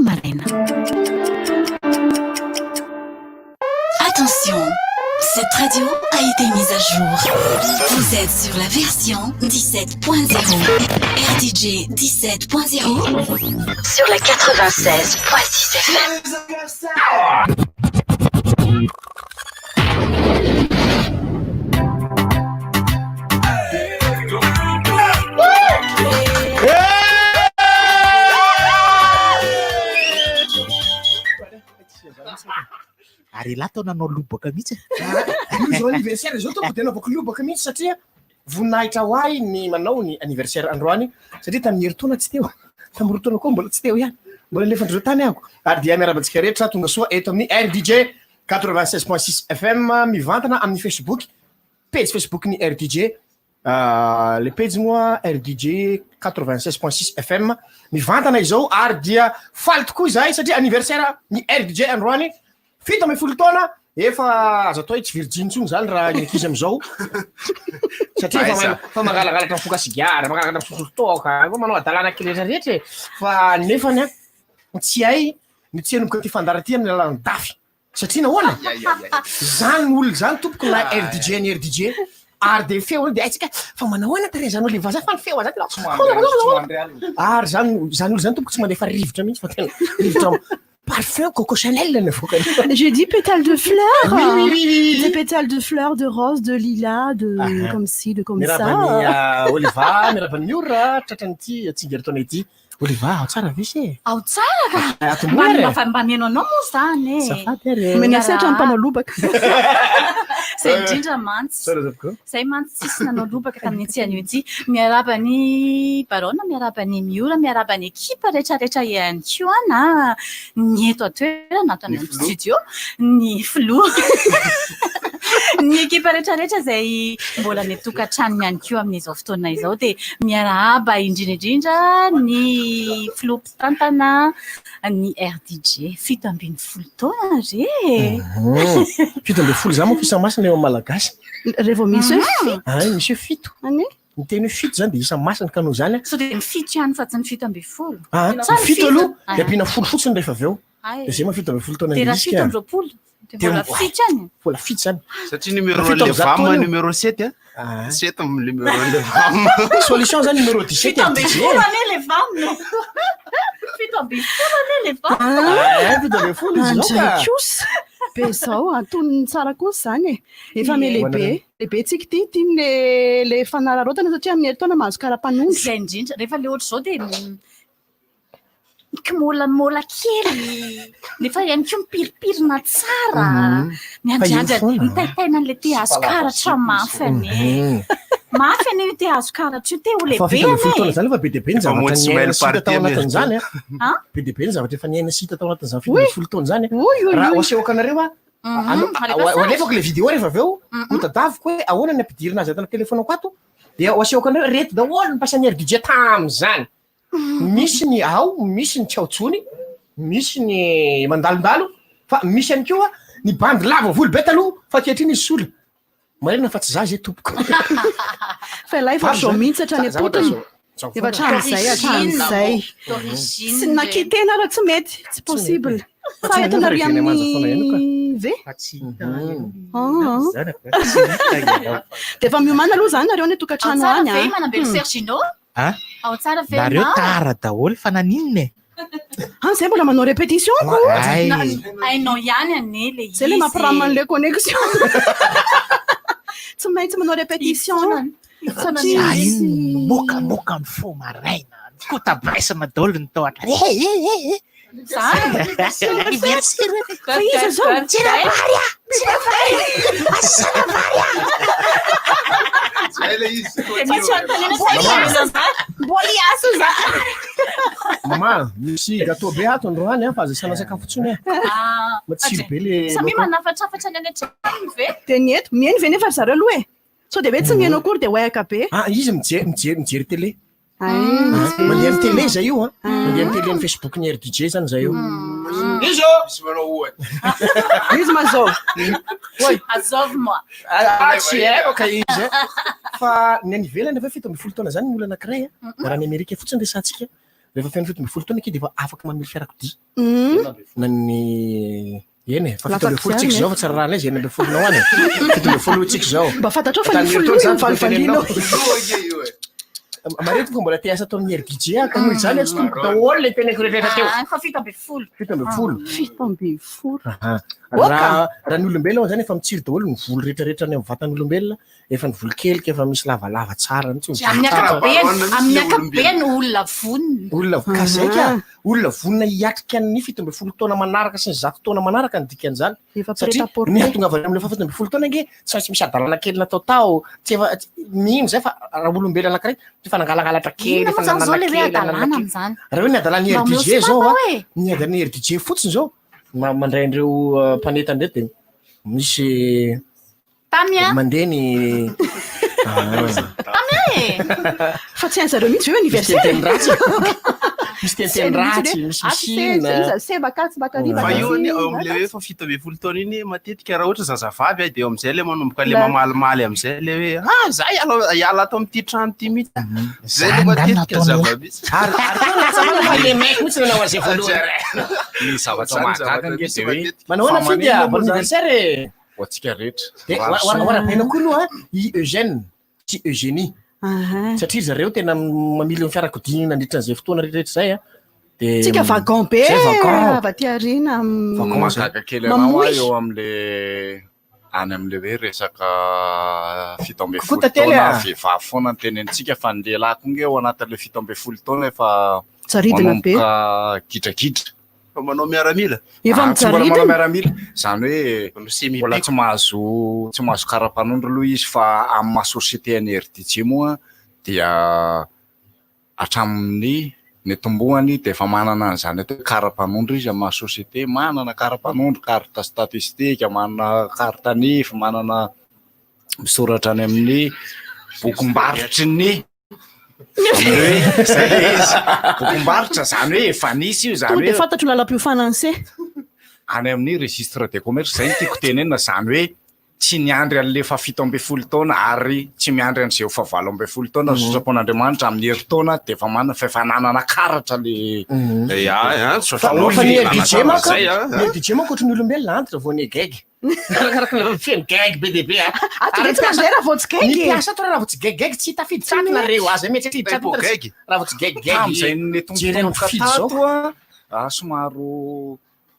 Marina. Attention, cette radio a été mise à jour. Vous êtes sur la version 17.0. RDJ 17.0 sur la 96.6 FM. Ary laha tao nanao lobaka mihitsy io zao anniversaire zao toko de naovako lobaka mihitsy satria voninahitra ho ahy ny manao ny anniversaire androany satria tamin'ny herintaona tsy teo tamin'ny roataona koa mbola tsy teo ihany mbola nefandro tany ahako ary dia miarabantsika rehetra tonga soa eto amin'ny RDJ 96.6 FM mivantana amin'ny Facebook page Facebook ny RDJ le page moa RDJ 96.6 FM mivantana izao ary dia faly tokoa izahay satria anniversaire ny RDJ androany fito amby folo taona efa azo atao tsy virjintsony zany raha nyakizy amizao satria fa mangalagalatra mifoka sigara mangalagala misosoltoka fa manao adalana kely rehetra fa nefany tsy hay ny tsy hanomboka ty fandaraty amin'ny alalany dafy satria nahoana zany olo zany tompoko na RDJ ny RDJ ary de feo de aitsika fa manahoana tare zany olo vaza fa ny feo zany ary zany olo zany tompoko tsy mandefa rivotra mihitsy fa tena rivotra parfum Coco Chanel J'ai dit pétales de fleurs. Oui. Des pétales de fleurs, de roses, de lilas, de comme ci, de comme ça. Oliva, mirabany miora tratran'ity tsingeritaona ity. Oliva, tsara visy. Ao tsara ka. Mba mianao moa zany e. Safady ary. Menasatra ny mpanao lobaka. Zay indrindra mantsy. Zay mantsy tsisy nanao lobaka tamin'ny ity anio ity. Miarabany Barona, miarabany Miora, miarabany ekipa rehetrarehetra ihany koa na ny eto atoerana ato anaty studio, ny filoha. Ny ekipa rehetrarehetra zay mbola ny tokantrano ihany koa amin'izao fotoana izao dia miarahaba indrindraindrindra ny filoha mpitantana ny RDJ 7.0 taona re. 7.0 zany moa isa masina eo malagasy. Revo misy misy fito. Ani? Ny teny fito zany de isa masina kano zany. So de mifito ihany fa tsy ny 7.0. Fito aloha de ampina folo fotsiny rehefa avy eo. De zay ma 7.0 taona de raha 7.0 mbola fito ihany. Mbola fito zany. Satria numéro le femme numéro 7 7 amin'ny numéro le femme. Solution zany numéro 17 les femmes. 7.0 les femmes. 7.0 Kios. Be zao antoniny tsara kosa zany e. Efa me lehibe tsika ty le fanararotana satria amin'ny herintaona mahazo karapanondro. Zay indrindra rehefa le ohatr' zao dia kimolamôla kely nefa ihany koa mipiripirina tsara miandriandra mitaitaina an'le te azo karatra mafy ane mafy ane io te azo karatra io te ho lehibe ane zany fa be dia be ny zavatra niaina sita tao anatin'izany be dia be ny zavatra efa niaina sita tao anatin'izany 7.0 taona zany raha oasehoko anareo alefako le vidéo rehefa avy eo hotadaviko hoe ahoana ny ampidirina azy ato ana telefonako ato dia oasehoko anareo reto daholo ny mpasany RDJ tam'izany misy ny ao misy ny tsy aotsony misy ny mandalondalo fa misy ihany koa ny bandy lava volo be taloha fa kehitriny izy sola marina fa tsy za zay tompoko fa ilay fa zao mihitsy hatrany apotony efa hatramin'izay sy nakitena raha tsy mety tsy possible fa etonary amin'ny ve de efa miomana aloha zany nareo ny tokantrano any ve manambelo Serginao ao tsara ve nareo tara daholo fa naninona zay mbola manao répétition ko ainao ihany ane le izy zay le mampiramana an'le connexion tsy maintsy manao répétition mokamoka ny fo maraina kotabaisana daholo ny toatra mama misy gâteau be ato androany fa azasana sakafo tsony matsiro be le samy manafatrafatra ny anatrany ve de ny eto mieny ve nefa zareo aloha e so de ve tsy mihaino akory de hoaika be izy mijery télé mandeha amin'ny télé zay io mandeha amin'ny télé amin'ny Facebook ny RDJ zany zay io izy mazao azov moi tsy haiko ka izy fa ny any ivelany efa 7.0 taona zany ny olo anankiray raha ny Amerika fotsiny resantsika rehefa feno fito amby folo taona ake de efa afaka mamily fiarakodia na ny eny fa fito amby folo tsika zao fa tsara raha izy eny amby folonao any fito amby folo tsika zao mba fantatrao fa ny folo io mivalivalianao marety fa mbola te asa atao amin'ny RDJ ka noho izany tsy tomboka daholo le teneko rehetra teo fa fito amby folo fito amby folo fito amby folo raha ny olombelona zany efa mitsiry daholo ny volo rehetrarehetra ny amin'ny vatan'olombelona efa ny volo kelika efa misy lavalava tsara mihitsy amin'ny akapobeny olona vonona olona kazaika olona vonona hiatrika ny fito amby folo taona manaraka sy ny 100 taona manaraka ny dikan'izany satria ny hatonga avy amin'ny fito amby folo taona nge tsy maintsy misy adalana kely natao tsy efa mino zay fa raha olombelona anankiray efa nangalangalatra kely efa nanana kely raha hoe ny adalany RDJ zao ny adalany RDJ fotsiny zao mandray andreo mpaneta ndray de misy mandeha ny fa tsy hain'zareo mihitsy hoe anniversaire misy tenteny ratsy misy misina sebakatsy bakariva fa io ny ao am'le hoe fa fito amby folo taona iny matetika raha ohatra zazavavy de eo am'izay le manomboka le mamalimaly am'izay le hoe zay iala atao am'ty trano ty mihitsy zay le matetika zava-misy le maiky mihitsy nanao azay voalohany ny zavatra mahagaga nge de hoe manahoana fidy anniversaire hoantsika rehetra de warabaina koa aloha i Eugène sy Eugénie satria zareo tena mamily fiarakodia nandritra an'izay fotoana rehetrarehetra zay de tsika vagan be avaty arina mahagaga kely anao eo am'le any am'le hoe resaka fito amby folo taona vehivavy foana ny tenentsika fa ny lehilahy koa nge ao anatin'le fito amby folo taona efa jaridina be gidragidra fa manao miaramila efa manao miaramila zany hoe mbola tsy mahazo karapanondro aloha izy fa amin'ny maha société any RDJ moa dia hatramin'ny ny tombohany de efa manana an'izany atao karapanondro izy amin'ny maha société manana karapanondro carte statistique manana carte nify manana misoratra any amin'ny bokim-baritry ny bokom-barotra zany hoe efa nisy io zany de fantatro lalam-pio financé any amin'ny registre de commerce zay tiako tenenina zany hoe tsy niandry an'le fa fito amby folo taona ary tsy miandry an'izay fa valo amby folo taona sotrapon'Andriamanitra amin'ny herintaona de efa manana fa efa nanana karatra le RDJ manko ohatry ny olombelona antitra vao ny geg karakara feno geg be de be raha vao tsy geg piasa ato raha vao tsy geg tsy hita fidy tsaty nareo azy mety raha vao tsy geg am'izay ny tomboka tato somaro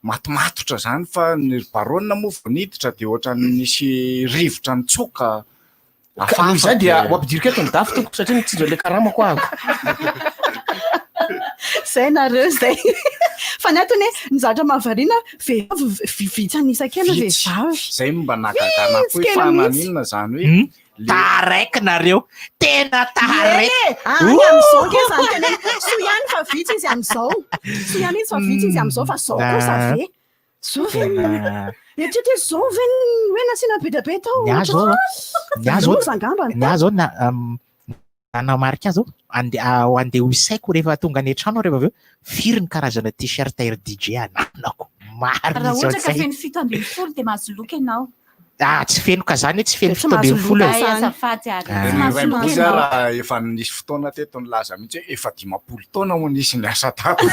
matomatotra zany fa ny baronina moa vao niditra de ohatra nisy rivotra ny tsoka zay dia ampidirika eto ny dafy toko satria mitsinjo le karamako ahako zay nareo zay fa ny atony ny zatra mahavariana vehivavy vitsanisakena vehivavy zay mba nagagana koa fananinona zany hoe taraiky nareo tena taraiky am'izao ke zany tena so ihany fa vitsy izy am'izao so ihany izy fa vitsy izy am'izao fa zao kosa ve zao ve eritretra zao ve hoe nasiana be da be tao nyazo nanamarika zao andeha ho isaiko rehefa tonga any trano rehefa aveo firy ny karazana t-shirt RDJ ananako maro raha ohatra ka feno fito amby folo de mahazoloky ianao tsy feno ka zany tsy feno fito amby folo raha efa nisy fotoana teto ny laza mihitsy hoe efa 50 taona mo nisy ny asa tato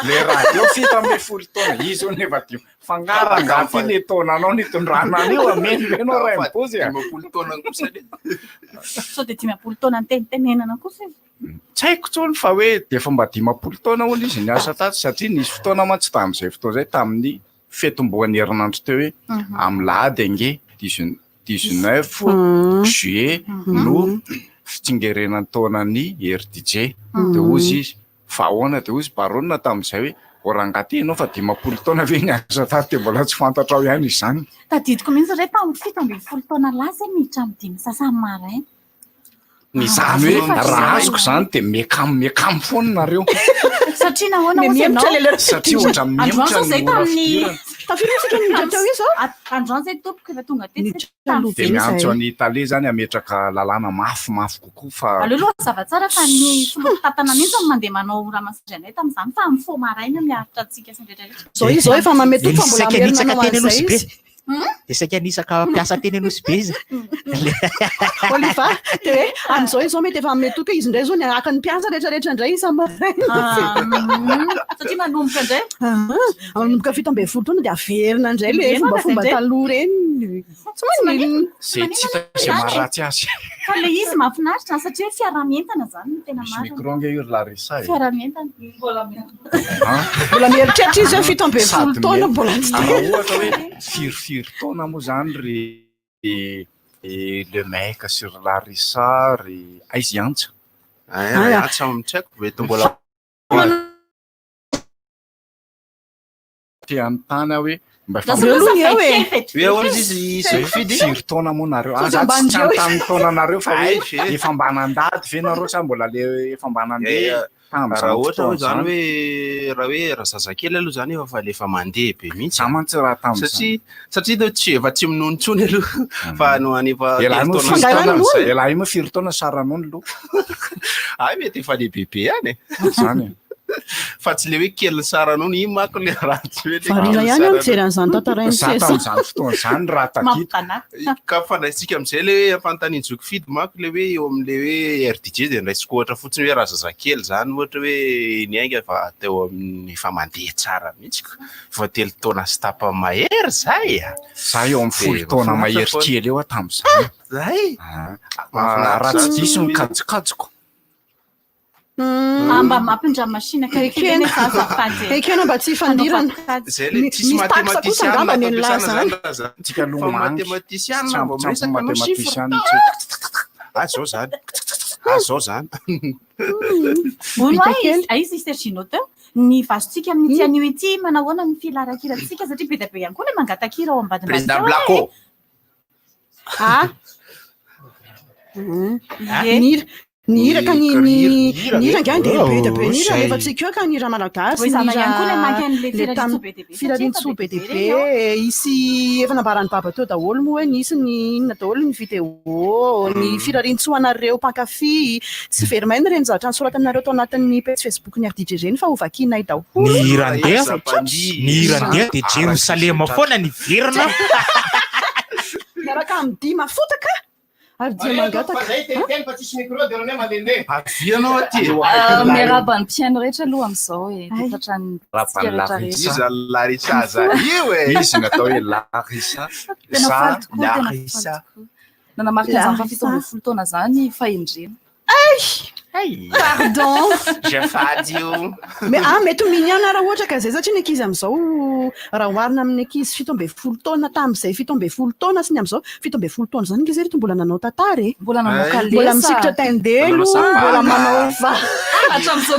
le raha teo fito amby folo taona izy o nefa fangarangafy le taonanao nitondrana anio amenenao ray mipozy 50 taona kosa sao de 50 taona ny tenitenenana kosa tsy haiko tsony fa hoe de efa mba 50 taona olo izy ny asa tato satria nisy fotoana mantsy tam'izay fotoana zay tamin'ny fetomboan'ny herinandro teo hoe amin'ny lahady ange 19 juillet no fitsingerenany taonany RDJ de ozy izy fa ahoana de ozy baronina tam'izay hoe orangaty ianao fa 50 taona ve ny asa tato de mbola tsy fantatrao ihany izany tadidiko mihitsy re tamin'ny fito amby folo taona lasa miditra amin'ny dimy sasany maraina ny zany hoe raha azoko zany de mekamo foana nareo satria nahoana ozy satria ohatra miemotra zay tamin'ny tafirosika nidra teo io zao androany zay tompoko efa tonga de miantso any Italia zany ametraka lalàna mafimafy kokoa fa aleoloha zavatsara fa ny fomba tatana mihitsy ny mandeha manao ramasindranay tam'izany fa amin'ny fo maraina miaritra antsika sy rehetrarehetra zao izy zao efa mametoko fa mbola amerinanao an'izay izy dia saika nisaka mpiasa teny anosy be izy Oliva de hoe amin'izao izao mety efa metoka izy indray zao ny araka ny mpiasa rehetrarehetra indray satria manomboka indray manomboka 17 taona dia averina indray le fombafomba taloha reny zay tsy hita zay maharatsy azy fa le izy mahafinaritra satria fiaraha-mientana zany no tena misy marina micro-onga io Larissa fiaraha-mientana mbola mieritreritra izy hoe 17 taona mbola tsy raha ohatra hoe firy taona moa zany le maika sur Larissa ry aizy antsa antsa tsy haiko mety mbola te anontany hoe mba firy taona moa nareo za tsy anontany taona nareo fa hoe efa mba nandady ve nareo sa mbola le efa mba nandeha raha ohatra hoe zany hoe raha zazakely aloha zany efa mandeha be mihitsy za mantsy raha tamin'izany satria efa tsy minonontsony aloha fa no anefa elahy io moa firy taona saranono lo ay mety efa le bebe any zany fa tsy le hoe kely saranono iny mako le ratsy varina ihany mijery an'izany tantarainy za tamin'izany fotoana zany raha takito ka fanaitsika amin'izay le hoe ampanotaniany jokifidy mako le hoe eo amin'le hoe RDJ dia ndraisiko ohatra fotsiny hoe raha zazakely zany ohatra hoe ny ainga fa teo amin'ny fa mandeha tsara mihitsy fa telo taona sy tapa mahery zay za eo amin'ny folo taona mahery kely eo tamin'izany zay raha tsy diso ny kajokajoko mba mampindra machine ekena mba tsy fandirana zay le tsisy mathématiciana mba miresaka mathématiciana zao zany zany olo aizy izy terginao teo ny vazotsika amin'ny tianio ity manahoana ny filarakiratsika satria be dia be ihany koa le mangatakira ao ambadina président Blacko nira ka nira ngany dia be dia be nira rehefa tsika eo ka nira malagasy firarintsoa be dia be isy efa nambarany baba teo daholo moa hoe nisy ny inona daholo ny vidéo ny firarintsoanareo mpankafy tsy very maina ireny zavatra nysoratanareo tao anatin'ny page Facebook ny RDJ reny fa hovakinay daholo ny irandeha dia Jerosalema foana ny verina miaraka amin'ny dima fotaka ary dia mangataka avianao aty miaraba ny mpiaino rehetra aloha amin'izao izy Larissa io izy natao hoe Larissa nanamarika zany fa 17 taona zany fahendrena pardon jafadio mety miniana raha ohatra ka zay satria ny ankizy amin'izao raha oharina amin'ny ankizy 17 taona tamin'izay 17 taona sy ny amin'izao 17 taona zany ngizy reto mbola nanao tantara mbola nanao kalesa mbola misikitra tendelo mbola manao hatramin'izao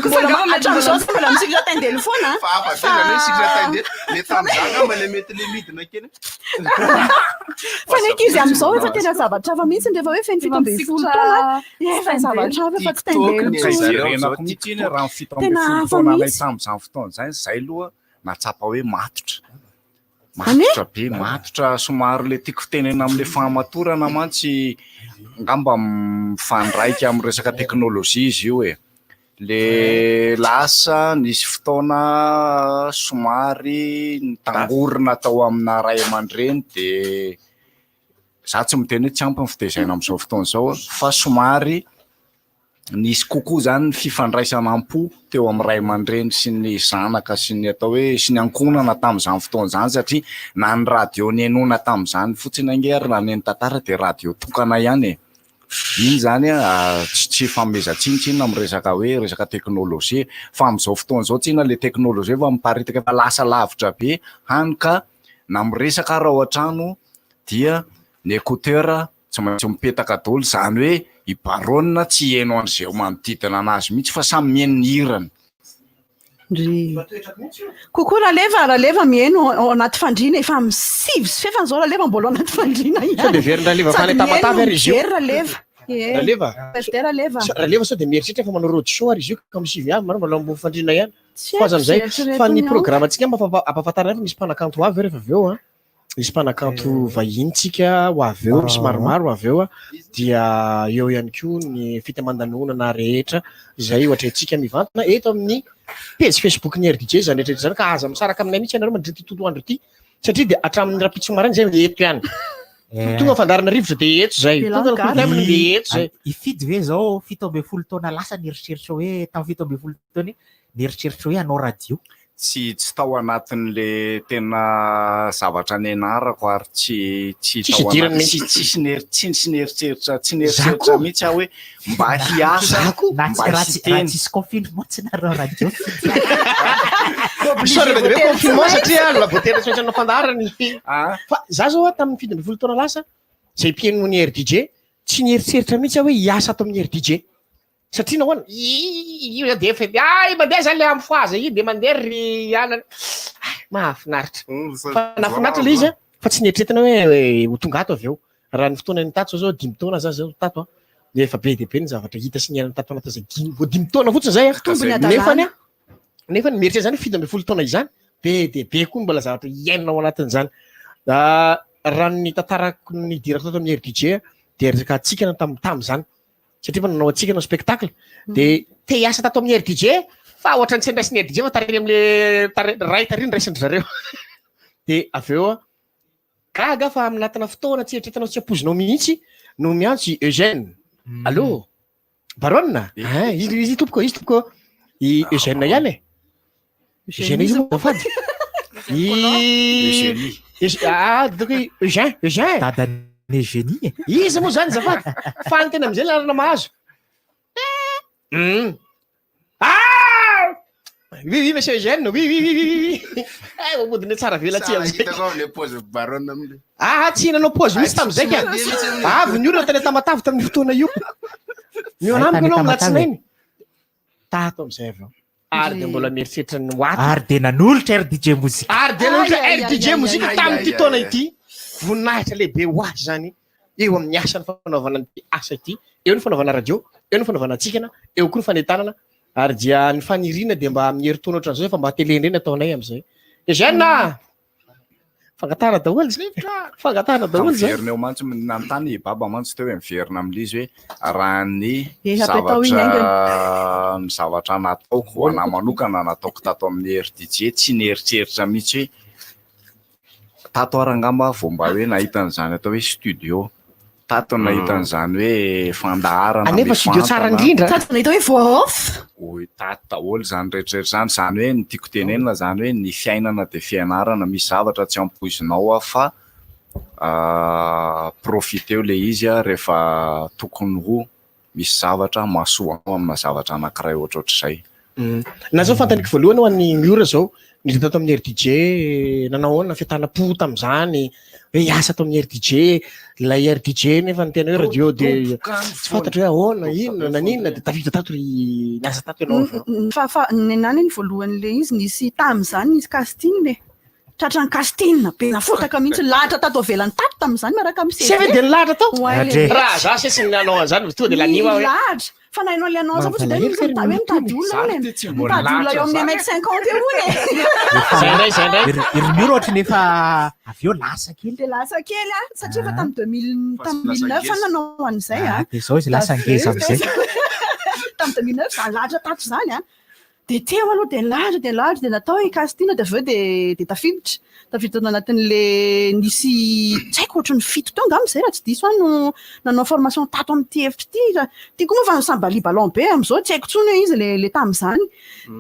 mbola misikitra tendelo foana le tamin'izany male mety le midina kely fa ny ankizy amin'izao efa tena zavatra hafa mihitsy rehefa hoe feny 17 taona efa zavatra hafa efa tsy renako mihitsy iny raha ny 17 taona anay tamin'izany fotoana zany zay aloha natsapa hoe matotra be matotra somary le tiako tenena amin'le fahamatorana mantsy ngamba mifandraika amin'ny resaka teknôlôjia izy io le lasa nisy fotoana somary nitangorona tao amina ray aman-dreny dia za tsy miteny hoe tsy ampy ny fitezaina amin'izao fotoana izao fa somary nisy kokoa zany ny fifandraisana am-po teo amin'ny ray aman-dreny sy ny zanaka sy ny atao hoe sy ny ankonana tamin'izany fotoana izany satria na ny radio niainona tamin'izany fotsiny angery na neny tantara dia radio tokana ihany iny zany tsy famezatsinotsina amin'ny resaka hoe resaka teknôlôjia fa amin'izao fotoana izao tsina le teknôlôjia efa miparitaka efa lasa lavitra be hany ka na miresaka raha ao an-trano dia ny écouteur tsy maintsy mipetaka daholo zany hoe ibaronina tsy heno an'izay manodidina anazy mihitsy fa samy mihaino ny hirany kokoa raha leva mihaino ao anaty fandriana efa misivy sy fefany zao raha leva mbola ao anaty fandriana rahaleva sao dia mieritritra fa manao road show ary izy io ka misivy ihany manao mbola ambony fandriana ihany fazan'izay fa ny programmatsika ampahafantarana fa misy mpanakanto avy rehefa avy eo misy mpanakanto vahintsika ho avy eo misy maromaro avy eo dia eo ihany koa ny fitamandanonana rehetra izay ohatra itsika mivantana eto amin'ny page Facebook ny RDJ zany rehetra zany ka aza misaraka aminay mihitsy ianareo mandritra ty tontolo andro ity satria dia hatramin'ny rapitso marany zay eto ihany tonga fandarana rivotra dia eto zay tonga dia eto zay ifidy ve zao 17 taona lasa nieritreritra hoe tamin'ny 17 taona nieritreritra hoe anao radio tsy tao anatin'le tena zavatra ny anarako ary tsy neritreritra mihitsy aho hoe mba hiasa tsisy confinement tsy nareo radio confinement satria laboatera tsy maintsy anao fandarany fa za zao tamin'ny 17 taona lasa zay mpienino ny RDJ tsy nieritreritra mihitsy hoe hiasa ato amin'ny RDJ satria nahoana io de efa mandeha zany le amin'ny foaza io de mandeha ry anany mahafinaritra fa nahafinaritra le izy fa tsy nieritretina hoe ho tonga ato avy eo raha ny fotoana ny tato zao 10 taona za zao tato de efa be de be ny zavatra hita sy niainany tato anatin'izay 10 taona fotsiny zay nefany mieritretra zany 17 taona izany be de be koa mbola zavatra iainana ao anatin'izany raha ny tantarako ny dirako tato amin'ny RDJ de resaka atsika tam'izany satria fa nanao atsika nanao spectacle de te hiasa tato amin'ny RDJ fa ohatrany tsy andraisin'ny RDJ fa tariny am'le ray tariny raisindry zareo de avy eo gaga fa anatina fotoana tsy eritretanao tsy ampozinao mihitsy no miantso Eugène allô Baronne izy tompoko i Eugène ihany Eugène izy moa fady Eugène dadany génie izy moa zany zafady fa ny tena am'izay lalana mahazo oui monsieur Eugène oui omodiny tsara vela tsy tsy nanao pause misy tam'izay ka avy ny olona tena tamatavy tamin'ny fotoana io mionamiko anao milatsinainy tato am'izay avy eo ary de mbola mieritreritra ny hoaty ary de nanolotra RDJ mozika ary de nanolotra RDJ mozika tamin'ity taona ity voninahitra lehibe ho azy zany eo amin'ny asa ny fanaovana ny asa ity eo ny fanaovana radio eo ny fanaovana atsikana eo koa ny fanentanana ary dia ny faniriana de mba mieritona ohatran'izao efa mba tele ndreny ataonay am'izay Eugène fangatana daholo zay fangatana daholo zay erineo mantsy nanontany baba mantsy teo hoe miverina amin'izy hoe raha ny zavatra natao ho anahy manokana nataoko tato amin'ny RDJ tsy nieritreritra mihitsy hoe tato arangamba vao mba hoe nahitan'izany atao hoe studio tato nahitan'izany hoe fandaharana anefa studio tsara indrindra tato nahita hoe voix off oe tato daholo zany rehetrarehetra zany hoe ny tiako tenenina zany hoe ny fiainana de fianarana misy zavatra tsy ampoizinao fa profiteo le izy rehefa tokony ho misy zavatra mahasoanao amina zavatra anankiray ohatrohatr'izay na zao fantaniko voalohany ho an'ny miora zao nidita tato amin'ny RDJ nanao ahoana fiatanam-po tam'izany hoe hiasa ato amin'ny RDJ lay RDJ nefa ny tena hoe radio de tsy fantatra hoe ahoana inona naninona de tavita tato niasa tato ianao fa nenany ny voalohan'le izy nisy tam'izany nisy casting le tratrany casting be nafotaka mihitsy lahatra tato avelan'ny tato tam'izany miaraka sy avy de nilahatra tao raha za sy nanao an'izany tonga de laniva hoe lahatra fa nahinao le anao za fotsy de hoe mitady olona mitady olona eo amin'ny 1m50 eo ony zay ndray irimiora ohatra nefa avy eo lasa kely de lasa kely satria fa tamin'ny 2009 nanao an'izay de zao izy lasa ngeza am'izay tamin'ny 2009 za lahatra tato zany de teo aloha de lahatra de natao casting de aveo de tafiditra anatin'le nisy tsy haiko ohatran'ny fito tao angamba zay raha tsy diso any no nanao formation tato amin'ity hevitra ity ty koa moa fa sambali ballon be am'izao tsy haiko tsony hoe izy le tam'izany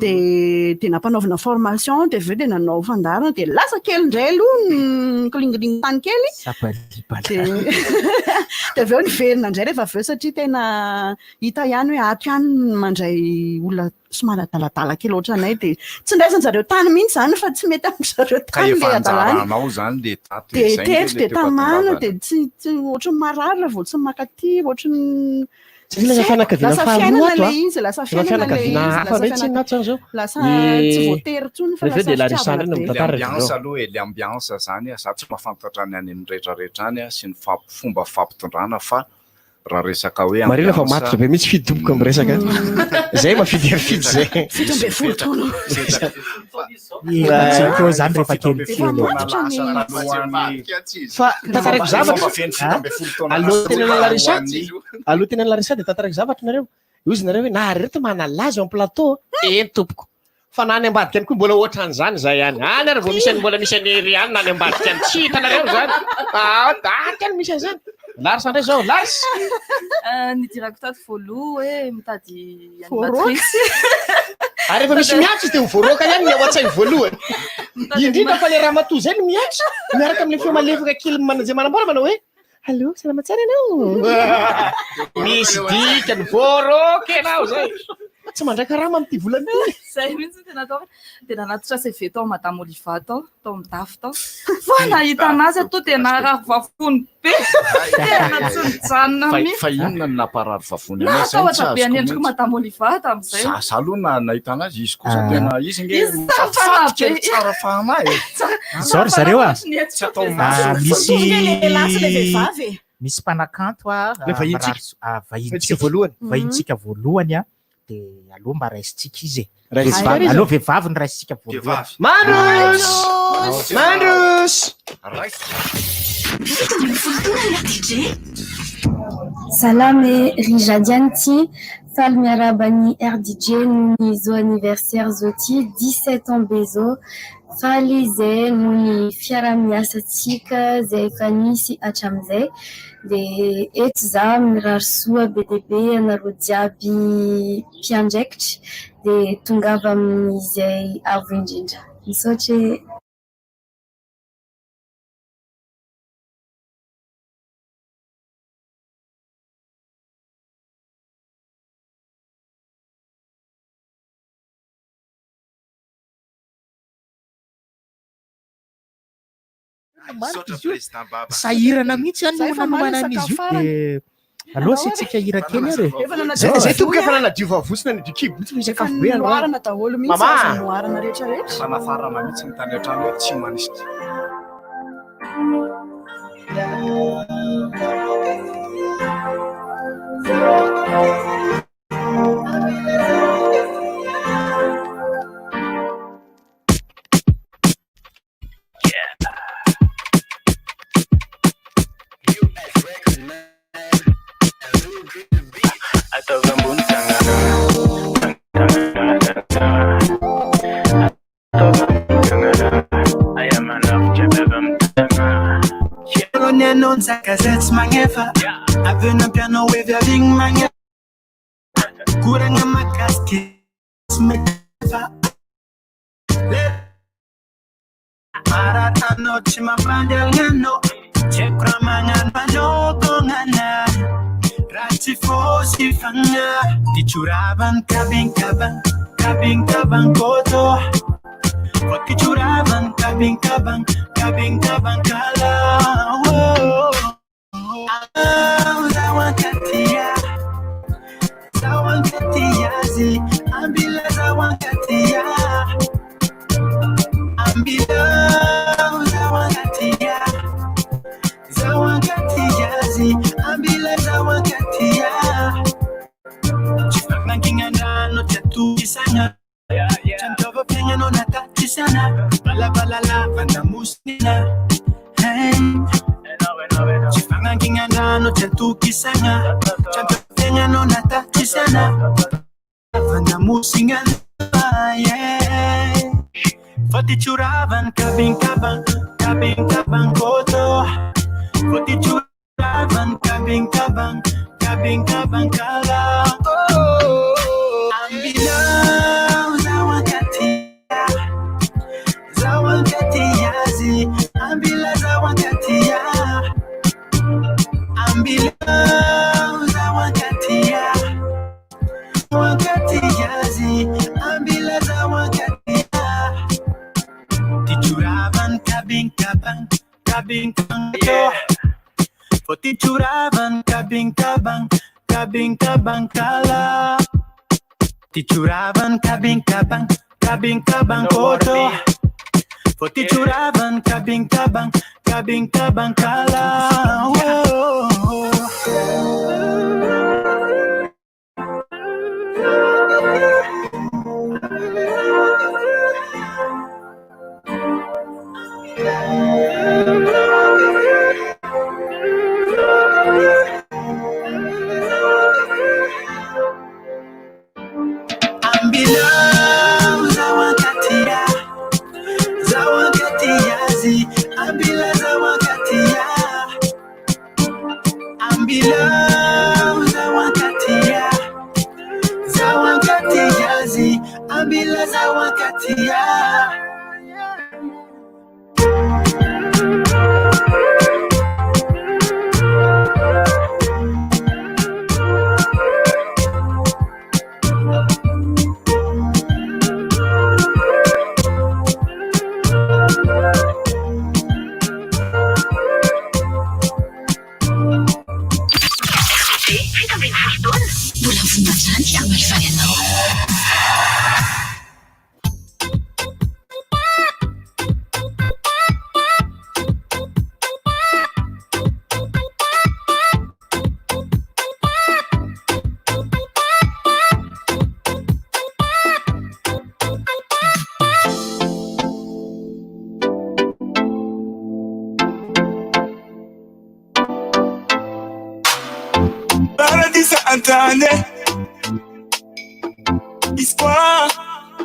de nampanaovana formation de aveo de nanao fandarana de lasa kely indray aloha kolingiliny tany kely de aveo niverina indray rehefa aveo satria tena hita ihany hoe ato ihany mandray olona somary adaladala kely ohatranay de tsy ndraisan zareo tany mihitsy zany fa tsy mety am'zareo tany le anao zany de tato de tetry de tamana de tsy ohatran'ny marary raha vao tsy makaty ohatran'ny lasa fiainana le izy lasa fiainana le izy lasa tsy voatery tsony fa lasa l'ambiance aloha le ambiance zany za tsy mahafantatra any amin'ny rehetrarehetra any sy ny fomba fampitondrana fa raha resaka hoe marina fa matitra be mihitsy fidy tomboka am'resaka zay mafidy afidy zay 17 taona keo zany rehefa kely fa tantarako zavatra aloha tena larisa de tantarako zavatra nareo io izy nareo hoe nareto manalaza eo amin'ny plateau eny tompoko fa nany ambadika any koa mbola ohatran'izany zay ihany any ary vao misy any mbola misy any ery any nany ambadika any tsy hitanareo zany daty any misy an'izany larsa ndray zao larsa nidirako tato voaloha hoe mitady animatrice ary efa misy miatso izy dia ho voaroaka ihany ny ao an-tsainy voalohany indrindra fa le raha matoa zay no miatso miaraka amin'le feo malefaka kely manajay manambola manao hoe allo salama tsara ianao misy dikany voaroaka ianao zay tsy mandraika raha mamity volany zay mihitsy tena atao dia nanatitra CV tao madame Oliva tao midafy tao fa nahita anazy atao dia narary vavony be tena tsy nijanona mihitsy fa inona no naparary vavony natahotra be anendriko madame Oliva tamin'izay zasa aloha na nahita anazy izy kosa tena izy nge fanabe tsara fahanahy zao ry zareo a tsy atao misy mpanakanto a Le vahintsika voalohany vahintsika voalohany a dia aloha mba raisitsika izy aloha vehivavy ny raisitsika voalohany Mandros Mandros Salame Rijadianti, faly miarabany RDJ ny zo anniversaire zoti 17 ans bezo faly zay no ny fiara-miasatsika zay efa nisy hatramin'izay dia eto za mirary soa be dia be anareo jiaby mpiandraikitra dia tongava amin'izay avo indrindra misaotra sahirana mihitsy any manomanan'izy io dia aloha sitsika hira kely ary zay tomboka efa nanadiova vosina ny dikibo mihitsy misy sakafo be noarana daholo mihitsy noarana rehetrarehetra fanafarana mihitsy ny tany an-trano hoe tsy manisy non sakazets mangefa avena piano we viaving mangefa kuranga makaski smefa aratano chima pandel ngano chekra mangan panoko ngana rati fosi fanga dichuraban kabing kabang koto dichuraban kabing kabang kala Zawankatia zi ambila zawankatia zi ambila zawankatia chifanganginga ndano chatu kisanya chantova penga no natati sana bala la vanda musnina hey chifanganginga ndano chatu kisanya chantova penga no natati sana vanda musnina yeah fati churavan kabing kabang koto fati churavan kabing kabang kala ambila zawankatia zi ambila zawankatia zi ambila zawankatia tichuravan kabing kabang tichuravan kabing kabang kala tichuravan kabing kabang koto tichuravan kabing kabang kala jazi ambila za wakati ya ambila za wakati ya za wakati jazi ambila za wakati ya Antane Espoir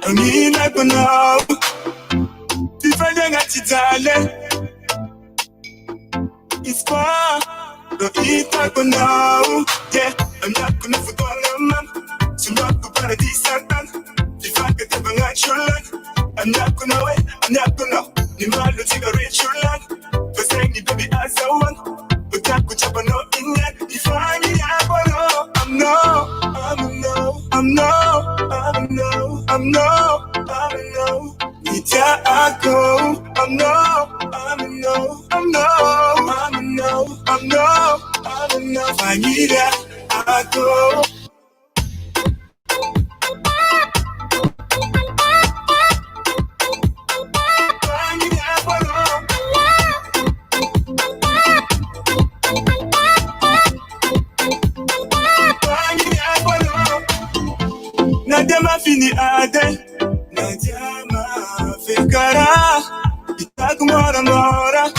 Amina Konao Tifanya ngatitale Espoir Doita Konao Yeah, I'm not gonna forget man Sumako Paradis Santan Tifaka Tebanga Chulan I'm not gonna wait, I'm not gonna Nimalo Cigarette Chulan Fasengi baby as I want Utaku Chapa no Inyan Tifanya Apollo I'm no, Nita Ako. I'm no, Vanilla Ako. Nadema fini ade Nadema fikara Itakumora mora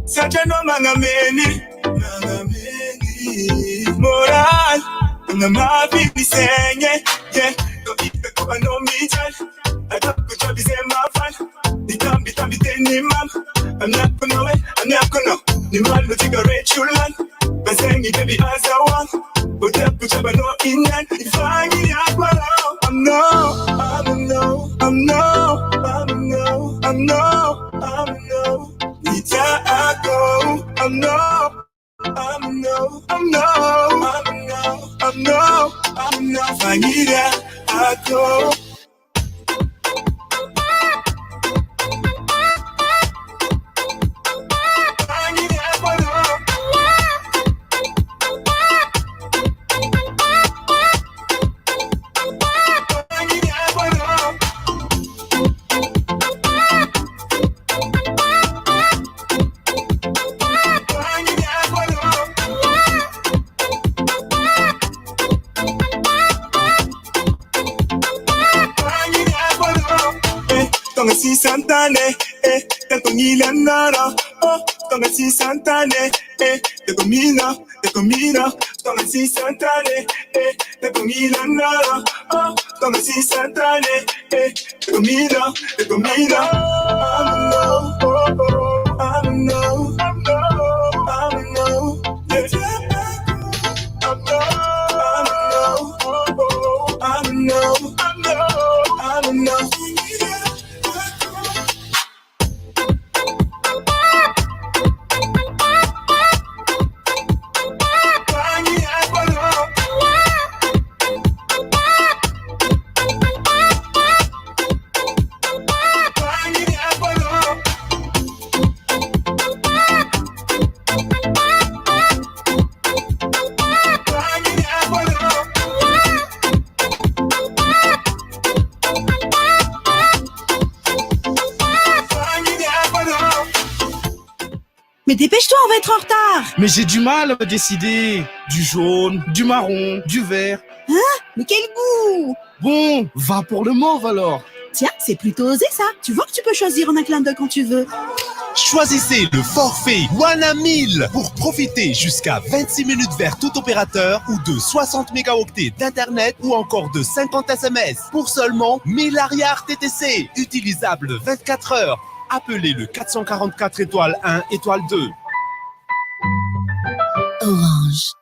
Sajano mangameni Moral Ngamafi bisenye Yeah Do ite kwa no michal Adap kuchabize mafal Nitambi teni mam I'm not gonna wait, I'm not gonna Nimalu cigarette chulan Basengi baby as I want Udap kuchaba no inyan Ifanyi akwala I'm no Nita Ako. I'm no Vanilla Ako. Tonga si santane, tanto milanara, oh, tonga si santane, te comina, tonga si santane, tanto milanara, oh, tonga si santane, te comina, I don't know, Mais dépêche-toi, on va être en retard. Mais j'ai du mal à me décider. Du jaune, du marron, du vert. Hein? Mais quel goût! Bon, va pour le mauve alors. Tiens, c'est plutôt osé ça. Tu vois que tu peux choisir en un clin d'œil quand tu veux. Choisissez le forfait Wana 1000 pour profiter jusqu'à 26 minutes vers tout opérateur ou de 60 mégaoctets d'internet ou encore de 50 SMS pour seulement 1000 arrières TTC, utilisable 24 heures. appelez le 444 étoile 1 étoile 2. Orange.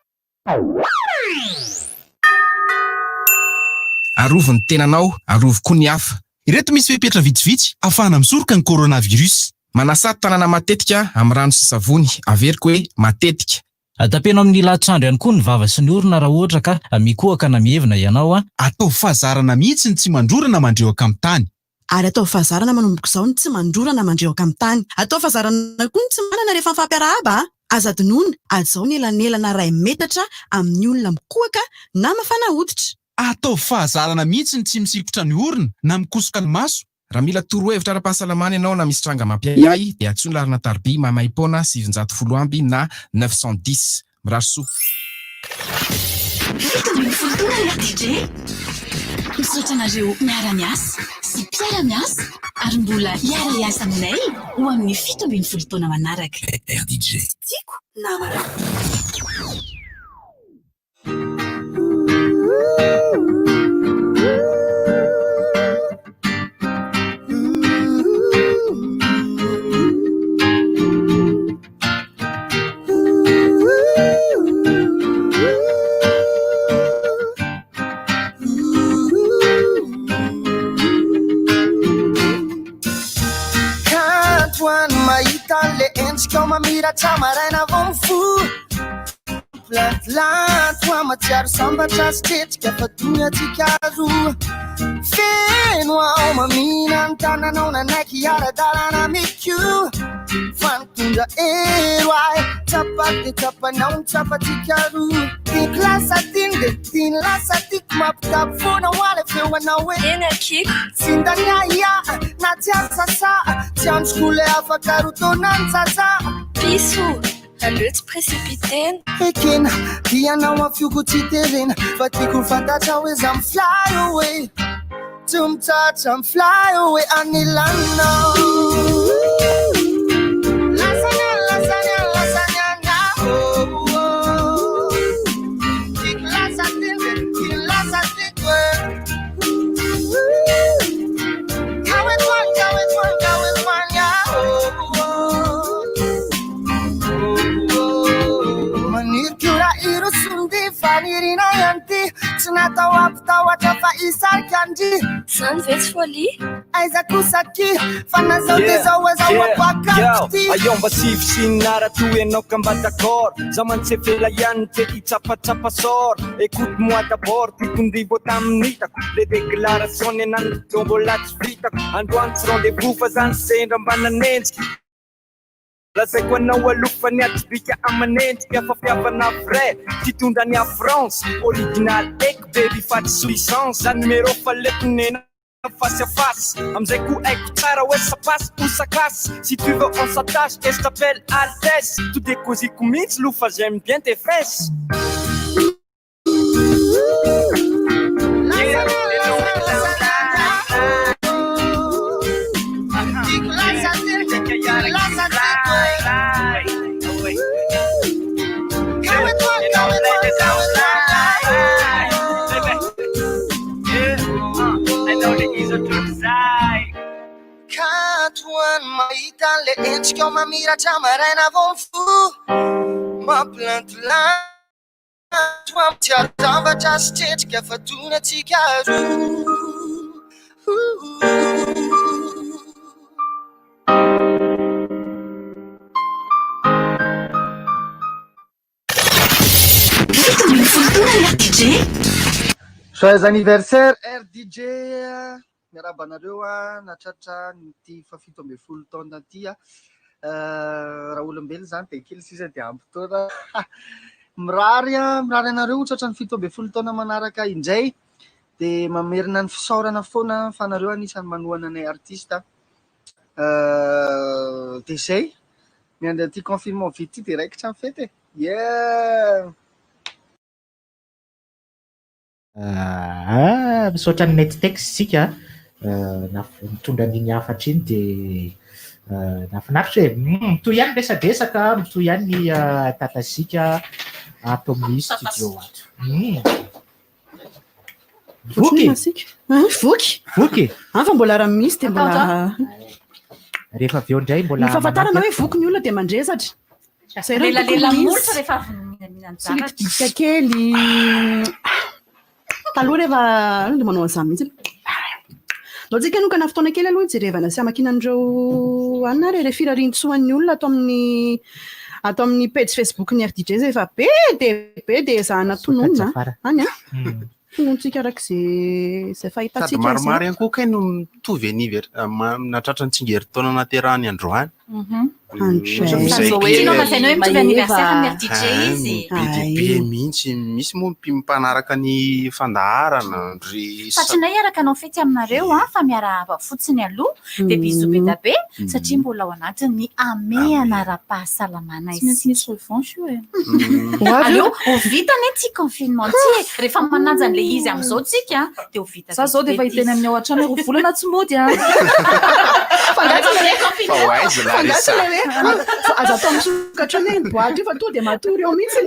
Arovo ny tenanao, arovo koa ny hafa. Ireto misy fepetra vitsivitsy ahafahana misoroka ny coronavirus. Manasà tanana matetika amin'ny rano sy savony, averiko hoe matetika. Tapenao amin'ny latsandro ihany koa ny vava sy ny orona raha ohatra ka mikohaka na mihevina ianao atao fahazarana mihitsy ny tsy mandrorana mandreoka amin'ny tany. Ary atao fahazarana manomboka izao ny tsy mandrorana mandreoka amin'ny tany. Atao fahazarana koa ny tsy manana rehefa mifampiarahaba. Aza adinoina azao ny elanelana 2 metatra amin'ny olona mikohaka na mafana hoditra. Atao fahazarana mihitsy ny tsy misikotra ny orona na mikosoka ny maso. Raha mila torohevitra ara-pahasalamana ianao na misy tranga mampiay dia atsoina larina tarby mamaim-poana 710 amby na 910 mirary soa. Misaotra anareo miara-miasa sy mpiara-miasa ary mbola hiara-iasa aminay ho amin'ny 17 taona manaraka. RDJ. Tiako namana. Mamiratra maraina vao mifoha Planto amatsiaro sambatra sy ketrika fa toy atsika roa Feno ao mamina ny tananao nanaiky ara-dalana mikio Fa nitondra ero ahy Tsapaky de tsapanao ny tsapatsika roa Tiako lasa tiny de tiny lasa tiako Mampitabo foana ho ala feoanao hoe Eny akiko Tsy ndaniaia na tsy asasa Tsy androko le afaka rotona ny tsatsa Piso, aleo tsy précipitena Ekena, dianao afioko tsy terena Fa tiako fantatra hoe za fly away Tsy mitratra fly away anilanao Lasagna, lasagna, lasagna na Tiako lasa tinde, tiako lasa tinde Gawe twan, gawe twan, gawe twan ya Manirkura iro sundi fanirina yanti Tsinatao ampitahoatra fa isarika andry Zany ve tsy folie Aiza kosaki fanazao de zao azao apoakapty Ayomba sivisinara tout ianao ka mba d'accord Za mantsefela ihany te hitsapatsapa sort Écoute-moi d'abord tokondrivo taminitako Le déclaration nenany mbola tsy vitako Androany tsy rendez-vous fa zany sendra mba nanenjika Lazaiko anao alofa ny atribika amanendrika Fa fiavana vrai titondra ny a France Original ek baby faty jouissance Za numéro faletonena face à face Amzay ko aiko tsara hoe ça passe ou ça casse Si tu veux on s'attache et je t'appelle Altesse Tout décosiko mihitsy lofa j'aime bien tes fesses Katoan mahita le endrika ao mamiratra maraina vao mifoha Mampilantolantso amitiaro zavatra sy tretrika fa toy atsika roa Joyeux anniversaire RDJ miarabanareo natratra nyty fa 17 taona ty raha olombelona zany de kely sisa de ampitoana mirary anareo tratra ny 17 taona manaraka indray de mamerina ny fisaorana foana fa nareo anisany manohana anay artiste de zay miandry ty confinement vite ty de raikitra ny fety yeah misaotra ny nettex sika mitondra an'iny afatra iny de nafinaritra hoe toy ihany resadresaka toy ihany ny tatasika ato amin'ny studio ato voky voky voky fa mbola raha misy de mbola rehefa avy eo indray mbola fahafantarana hoe voky ny olona dia mandresatra zay lela molotra rehefa mihinan-javatra kely taloha rehefa le manao an'izany mihitsy no tsika nokana fotoana kely aloha jerevana sy amakinan'ireo anina rehefa firarintsoan'ny olona ato amin'ny page Facebook ny RDJ zay efa be dia zahana tononona any tonontsika arak'izay fahitantsika sady maromaro ihany koa kay no mitovy natratra ny tsingeritaona naterahany androany be mihitsy misy moa mpanaraka ny fandaharana satria iaraka anao fety aminareo fa miarahaba fotsiny aloha dia bizobe dabe satria mbola ao anatin'ny ameana ara-pahasalamana aleo ho vitany ty confinement ty rehefa mananja an'le izy amin'izao tsika dia ho vita za zao dia efa hiteny amin'ny ao an-trano hoe volana tsy mody aza atao misokatra ny boaty io fa to dia matory eo mihitsy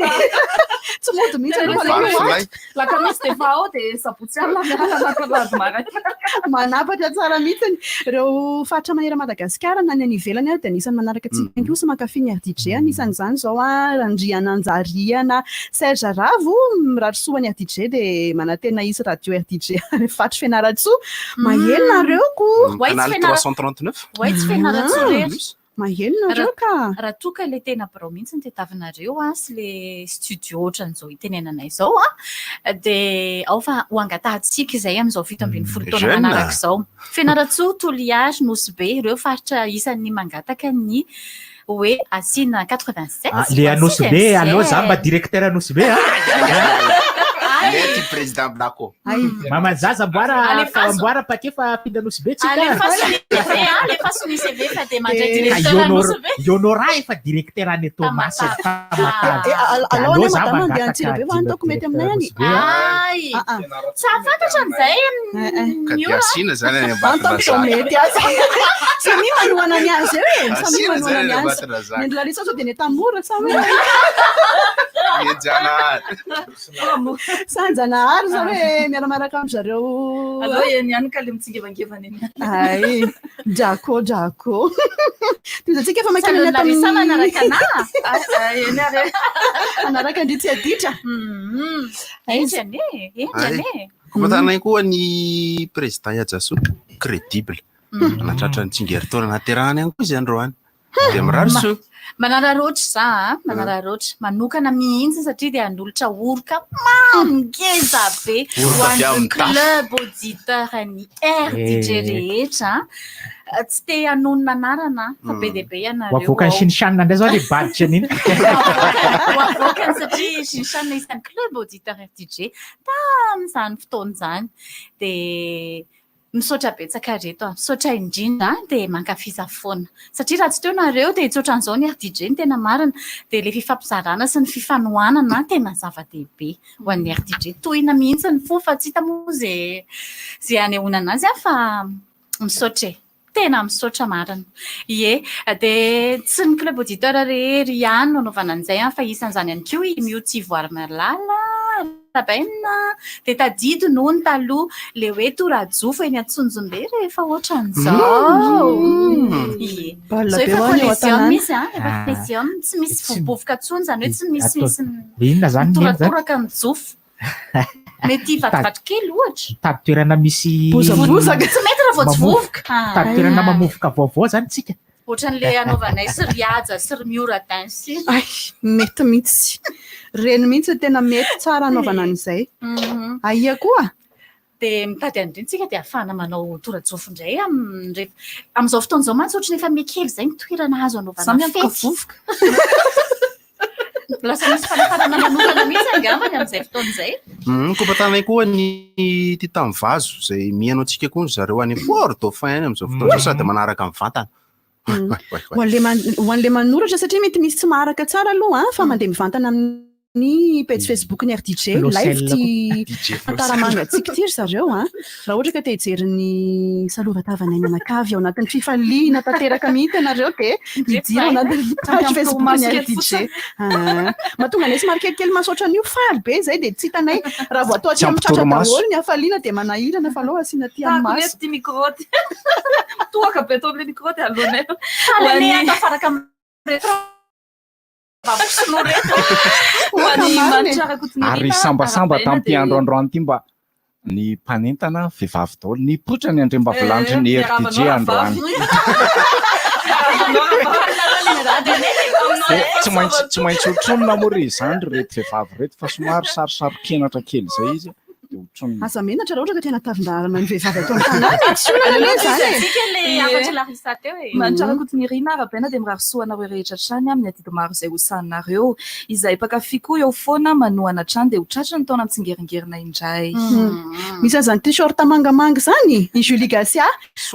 tsy mody mihitsy laka misy dia fa ao dia sabotsy alina manapatra tsara mihitsiny ireo faritra manery Madagasikara na ny any ivelany dia anisan'ny manaraka tsika kosa mankafy ny RDJ anisan'izany zao Randriana Anjariana Serge Ravo miratsoa ny RDJ dia manantena isy radio RDJ fatra Fianaratsoa mahelona reoko canal 339 tsy Fianaratsoa rery mahelona reo ka raha toka le tena birao mihitsy ny tetavinareo sy le studio ohatran'izao itenenanay zao dia ao fa ho angatahantsika izay amin'izao fito ambin'ny folo taona manaraka izao Fianaratsoa Toliage Nosy-be ireo faritra isan'ny mangataka ny hoe asina 87 le Nosy-be allo za mba directeur Nosy-be mety président Blako mamanzaza mboara pakefa finda Nosy-be alefa sony CV fa dia mandray directeur Nosy-be Yonora efa directeur any Thomas allo ne madame andeha Antsirabe fa antoko mety aminay any sa fantatra an'izay ka asina zany any antoko mety samy manohana ny azy eo samy manohana ny azy ny lalisa sao dia ny tamora sa sanjanahary zao hoe miaramaraka amin'ny zareo aloha eny ihany ka le mitsingevangevana eny ay drako tozatsika efa makilarisa manaraka anaraka ndry tsy aditra kompatanay koa ny président Iadjaso crédible natratra ny tsingeritaona naterahany ihany koa izy androany dia miraroso manararoatra za manararoatra manokana mihitsy satria dia andolotra oroka mangeza be ho an'ny club auditeur ny RDJ rehetra tsy te hanonona anarana fa be dia be ianareo avoakany Shinshana indray zao le badge an'iny avoakany satria Shinshana isan'ny club auditeur RDJ tamin'izany fotoana izany dia misaotra betsaka reto misaotra indrindra dia mankafiza foana satria raha tsy teo nareo dia tsoatran'izao ny RDJ ny tena marina dia le fifampizarana sy ny fifanohanana tena zava-dehibe ho an'ny RDJ tohina mihitsy ny fo fa tsy hita moa zay anehoana azy fa misaotra tena misaotra marina dia tsy ny club auditeur rehery ihany no anaovana an'izay fa isan'izany ihany koa i Mioty Voary Merlala tabaina dia tadidy noho ny taloha le hoe toradjofo eny Antsonjombe rehefa ohatran'izao efa colégium misy efa colégium tsy misy vovovoka tsony zany hoe tsy misy toratoraka ny jofo mety vativatry kely ohatra tady-toerana misy bozabozaka tsy mety raha voatsivovoka tady-toerana mamovoka vaovao zany tsika ohatran'le anaovanay sy riaja sy miora dansy mety mihitsy reny mihitsy tena mety tsara anaovana an'izay aia koa dia mitady andrintsika dia ahafahana manao torajofo indray amin'izao fotoan'izao mantsy ohatrany efa mekely izay ny toerana azo anaovana fety lasa misy fanafanana manokana mihitsy angamany amin'izay fotoan'izay kompatanay koa ny ty tamin'ny vazo izay mihaino antsika koa zareo any Fort Dauphin any amin'izao fotoan'izao sady manaraka amin'ny vantana ho an'le manoratra satria mety misy tsy maharaka tsara aloha fa mandeha mivantana ny page Facebook ny RDJ live ty taramangatsika ty ry zareo a raha ohatra ka te hijery ny salovatavanay manakavy ao anatin'ny fifaliana tanteraka mihitsy ianareo de midira ao anatin'ny page Facebook ny RDJ mahatonga anay somary kelikely masotra an'io faly be zay de tsy hitanay raha vao atao aty amin'ny tratra daholo ny hafaliana de manahirana fa aloha asiana ty amin'ny maso ty micro ty toaka be atao am'le micro ty alonay afaraka ary sambasamba tamin'ity androandroany ty mba ny mpanentana vehivavy daholo ny potra ny andre mba volanitry ny RDJ androany tsy maintsy hotronona moa re izany reto vehivavy reto fa somary sarosaro-kenatra kely zay izy asa menatra raha ohatra ka tena tavindarana ny vehivavy atao tanàna tsy olana zany mantrarakotony rina arabaina de mirarisoanareo rehetra trany amin'ny adidy maro izay hosaninareo izay mpakafy koa eo foana manohana trany de ho tratra ny taona mitsingeringerinay indray misy azany t-shirt mangamanga zany i Julie Garcia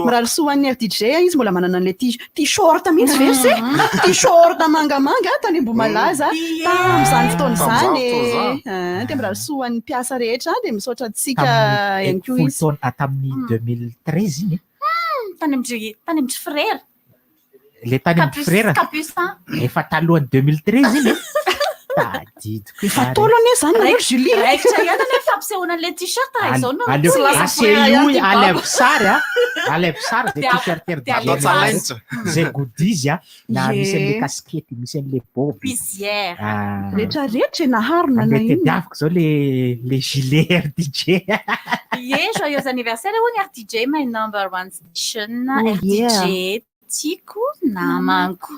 mirarisoan'ny RDJ izy mbola manana an'le t-shirt mihitsy versy t-shirt mangamanga tany mbo malaza tam'izany fotoana zany de mirarisoan'ny mpiasa rehetra de misaotra tsika ihany koa izy tamin'ny 2013 iny tany amin'ny frère le tany amin'ny frère efa talohan'ny 2013 iny tadidiko efa tolo anie zany na Julie raikitra ihany nefa ampisehoana an'le t-shirt raha izao no asehoy alève sara alève sara de t-shirt zay goodies na misy an'le kaskety misy an'le bob visière rehetrarehetra naharona na iny tediaviko zao le gilet RDJ joyeux anniversaire hoy RDJ my number one station RDJ tiako namako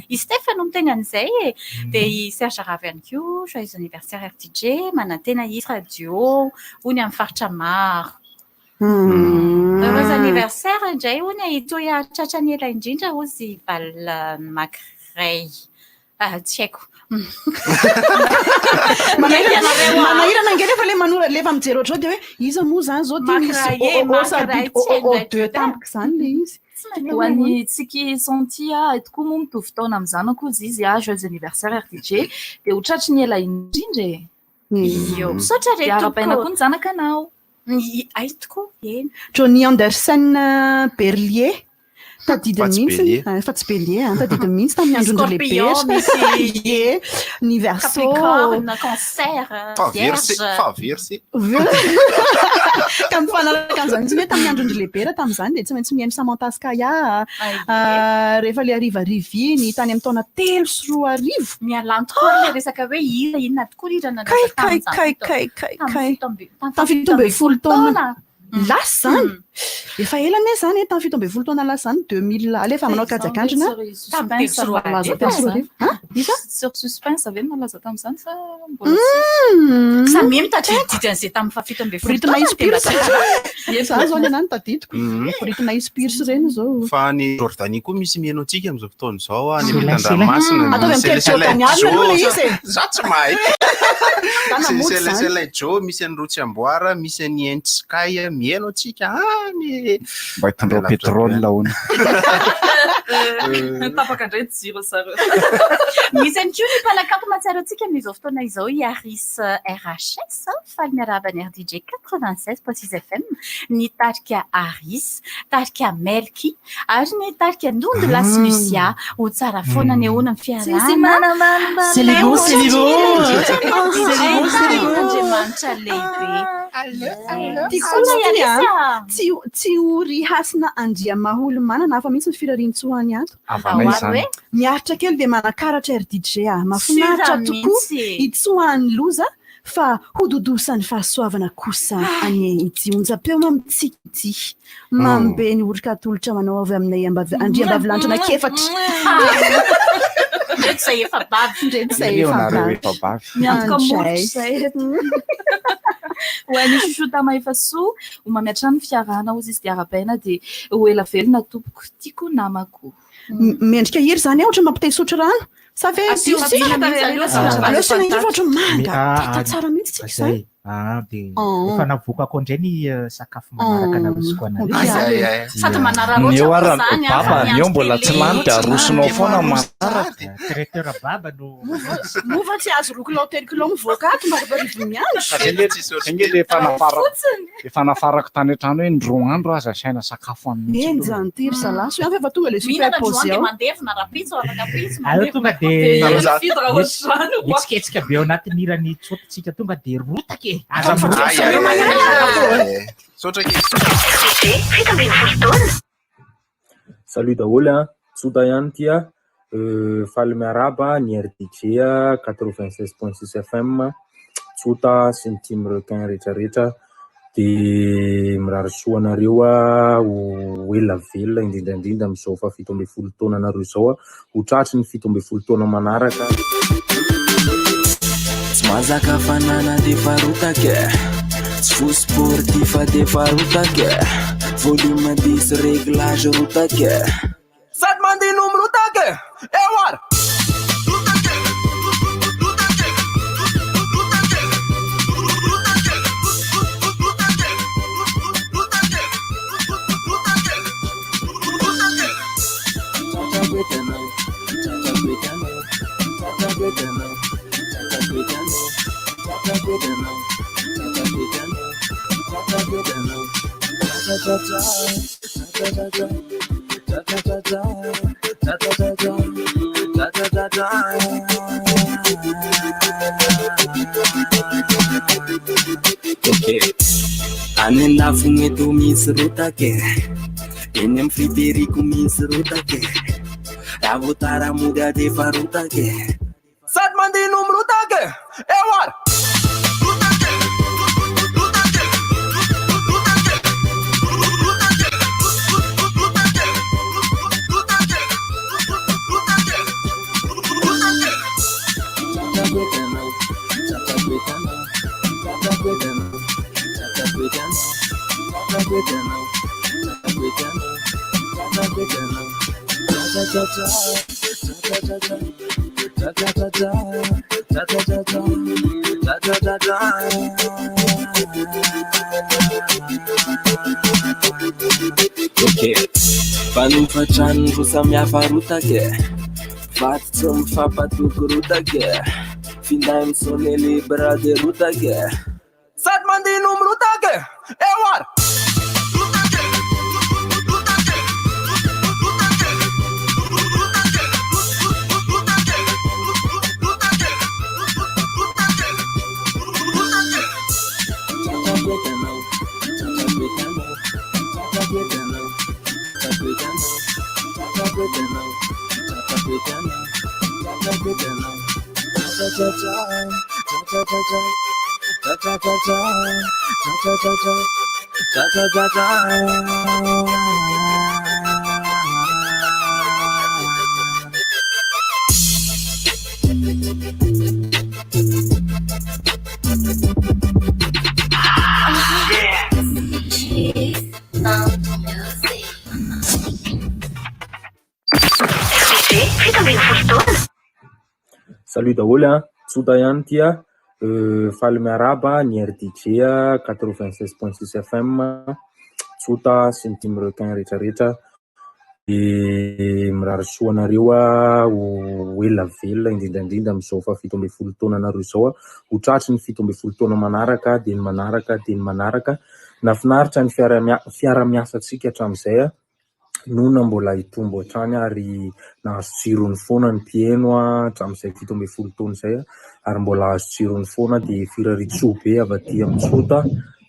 i Stéphane miteny an'izay de i Serge Ravy ihany koa joyeux anniversaire RDJ manantena izy radio hony amin'ny faritra maro heureux anniversaire indray hony itoy tratrany ela indrindra ozy Val Macray tsy haiko manahirana angely efa le manora lefa mijery oatra de hoe iza moa zany zao ty misy deux tampoka zany le izy hoan'ny tsiky sentia tokoa moa mitovy taona amin'izany akozy izy joyeux anniversaire RDJ de ho tratry ny ela indrindra sotra arapaina koa ny zanakanao ai tokoa eny Johnny Anderson Berlier tadidiny mihitsy fa tsy Bélier tadidiny mihitsy tamin'ny androndro lehibe ny verseau cancer vierge ka mifanaraka an'izany mihitsy hoe tamin'ny androndro lehibe raha tamin'izany de tsy maintsy mihaino Samantha Skaya rehefa le arivarivo iny tany amin'ny taona 3 sy 4 arivo mialanto koa le resaka hoe inona tokoa rirana tamin'ny 7 taona lasa zany efa ela ane zany tamin'ny 7 taona lasa zany 2000 alefa manao kajakandrina sur suspense avy nalaza tamin'izany fa samy mitadidididiny zay tamin'ny fa 7 Britney Spears zany zao ny anany tadidiko Britney Spears reny zao fa ny Jordanie koa misy mihaino antsika amin'izao fotoana izao any Andranomasina atao amin'ny izy za tsy mahay Selesela Jo misy an'ny Rotsy Amboara misy an'ny Sky mihaino antsika any mba hitandreo pétrole lahoana tapaka indray jiro zareo misy any koa ny palakapo mahatsiaro antsika amin'izao fotoana izao i Aris RHS faly miarabany RDJ 96.6 FM ny tarika Aris tarika Melky ary ny tarika Ndondo Las Lucia ho tsara foana nehoana amin'ny fiarahana c'est les beaux Andriamanitra lehibe tsy ry hasina Andriamaholo manana hafa mihitsy ny firarian-tsoany ato miaritra kely de manakaratra RDJ mahafinaritra tokoa itsoahany loza fa hododosany fahasoavana kosa any ijionja-peo mamitsiki mambe ny orikatolotra manao avy aminay andriambavilanitra anakefatra ndreky zay efa bavy miantoka moro zay hoan'ny chouchouta maefasoa ho mamiatrany fiarahana ozy izy de arabaina de ho ela velona tompoko tiako namako mendrika hery zany ohatra mampitesotro rano sa ve ohatra manga tsara mihitsy tsika zany dia efa navokako indray ny sakafo manaraka sady manararotneo mbola tsy lanitra arosinao foana traiteur baba no mova tsy azo rokilao telokilao mivoaka ato marivarivo miandroefa nafarako tany an-trano hoe ndro andro aza saina sakafo eny zany ty ry salaso efa efa tonga le superposé ao tonga dia mitsiketsika be ao anatin'ny irany tsototsika tonga dia rotaka Salut daholo tsota ihany tia faly miaraba ny RDJ 96.6 FM tsota sy ny team requin rehetrarehetra dia mirary soanareo ho ela velona indrindraindrindra amin'izao fa 17 taona nareo izao ho tratry ny 17 taona manaraka Mazaka fanana defa rotake tsy fo sportifa defa rotake volume 10 réglage rotake sady mandinum rotake ewar Any andafo eto misy rotake eny amin'ny Friderico misy rotake avotara mody adefa rotake sady mandinum rotake ewar Fanumfatrano ro samihafa rotake vaty tsy mifampatoky rotake finday misone libra de rotake sady mandinum rotake ewar Salut daholo tsota ihany tia faly miaraba ny RDJ 96.6 FM tsota sy ny team requin rehetrarehetra dia mirary soanareo ho ela velona indrindraindrindra amin'izao fa 17 taona nareo izao ho tratry ny 17 taona manaraka dia ny manaraka dia ny manaraka nafinaritra ny fiara-miasantsika hatramin'izay nona mbola hitombo hatrany ary nahazo tsirony foana ny mpieno hatramin'izay 17 taona izay ary mbola azo tsirony foana dia firaritsoa be avy aty amin'ny tsota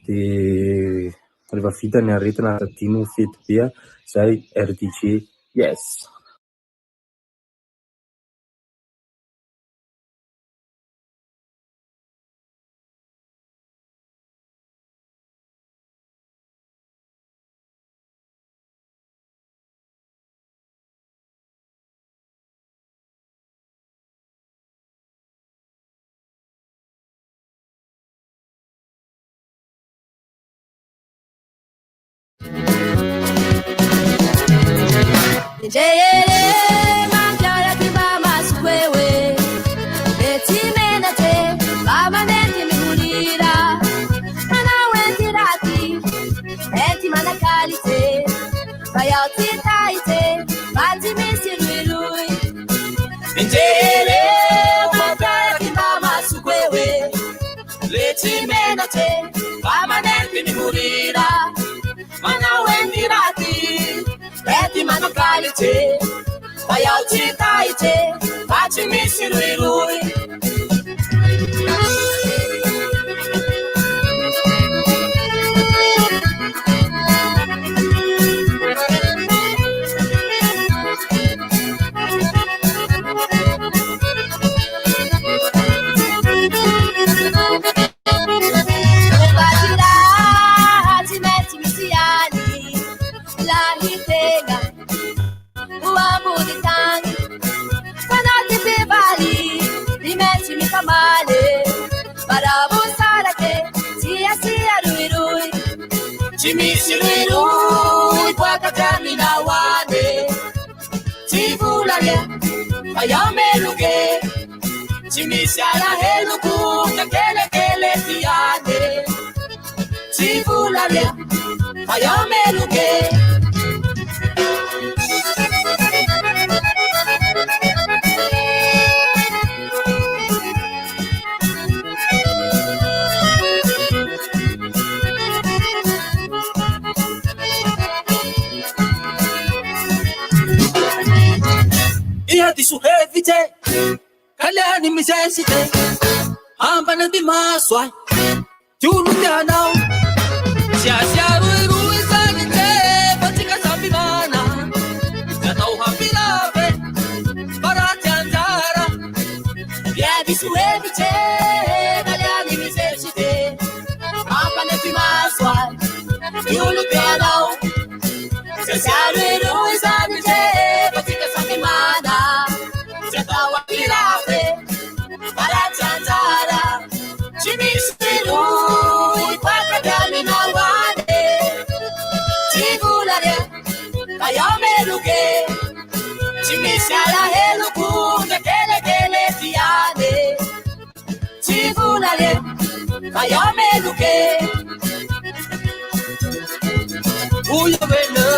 dia rehefa vita ny aretina tadino fety be zay RDJ yes taite bati misi lui injele motaki mama sukwewe leti menate mama nempi ni murira mana wendirati eti mano kalite bayauti taite bati misi lui Chimisiru kwaka tamina wane Tivulalia ayameluke Chimisiala heluku kakele kele tiane Tivulalia ayameluke Disu evite kalani misesite ambana di maswa tulu tanau sia rui sanite patika sabimana katau hapilave para tandara ya disu evite kalani misesite ambana di maswa tulu tanau sia rui sanite patika sabimana para tandara chimisiru ipaka damina wane tivulare ayameluke chimisiala heluku nekele tiane tivulare ayameluke uyabelo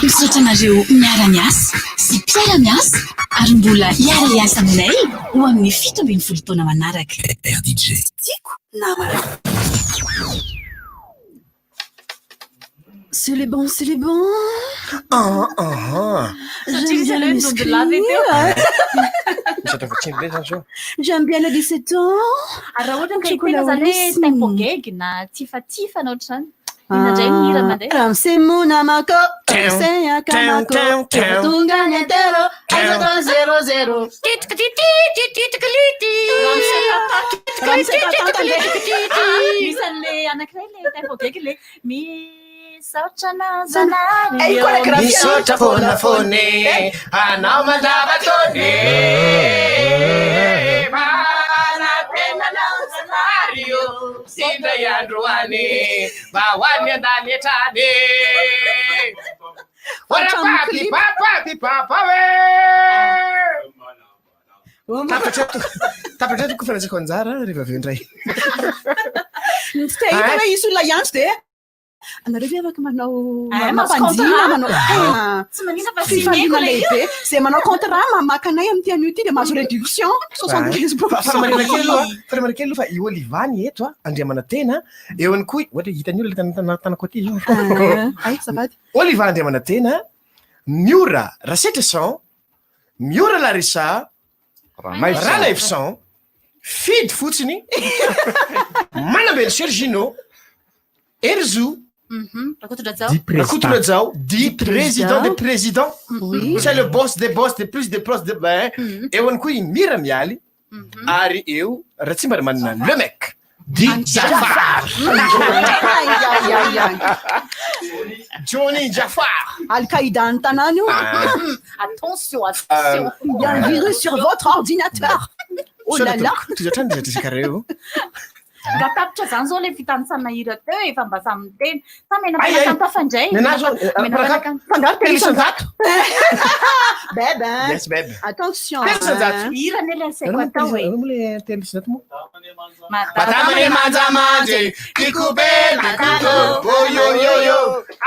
misaotra anareo miara-miasa sy mpiara-miasa ary mbola hiara-iasa aminay ho amin'ny 17 taona manaraka. RDJ tiako namana. C'est les bons, c'est les bons. J'aime bien le 17 ans. J'aime bien le 17 ans. Raha ohatra ny kaitena zany hoe tempogeg na tifatifa na ohatrany. Inandray mihira mandeha. Ramsemuna mako, seya kamako, tunga nyatero, 00. Misy an'le anankiray le tempogeg le misaotra nazanareo. Misaotra fonafone, anao mandavatone. Sinda yandruani, bawani andanietane. Ora papi papa we. Tapatreto kufanya konzara rehefa avy indray. Stay kana izy olona ihany de anareo ve afaka manao mampandiana manao fifaliana lehibe zay manao contrat mamakanay amin'ny an'io ty de mahazo réduction 75%. Faramarikely aloha fa i Olivany eto andriamana tena eo any koa ohatra hitan'ny olona tanako aty ay zafady Olivany andriamana tena Miora Rasetrason Miora Larissa rana efsan fidy fotsiny manambelo sergino erzo rakotorazao dit président des présidents c'est le boss des boss de plus de plus de bain eo any koa i mira mialy ary eo raha tsy mbary manana le mec dit Jafar Johnny Jafar Al-Qaïda ny tanàna io attention il y a un virus sur votre ordinateur oh là là tozatrany zatresaka reo gatapitra zany zao le fitanitsana hira teo efa mba samy teny sa menapafandray bebe attention hira ne le asaiko atao e le telisinato mo Matamane manjamanje kikube nakako oyoyoyo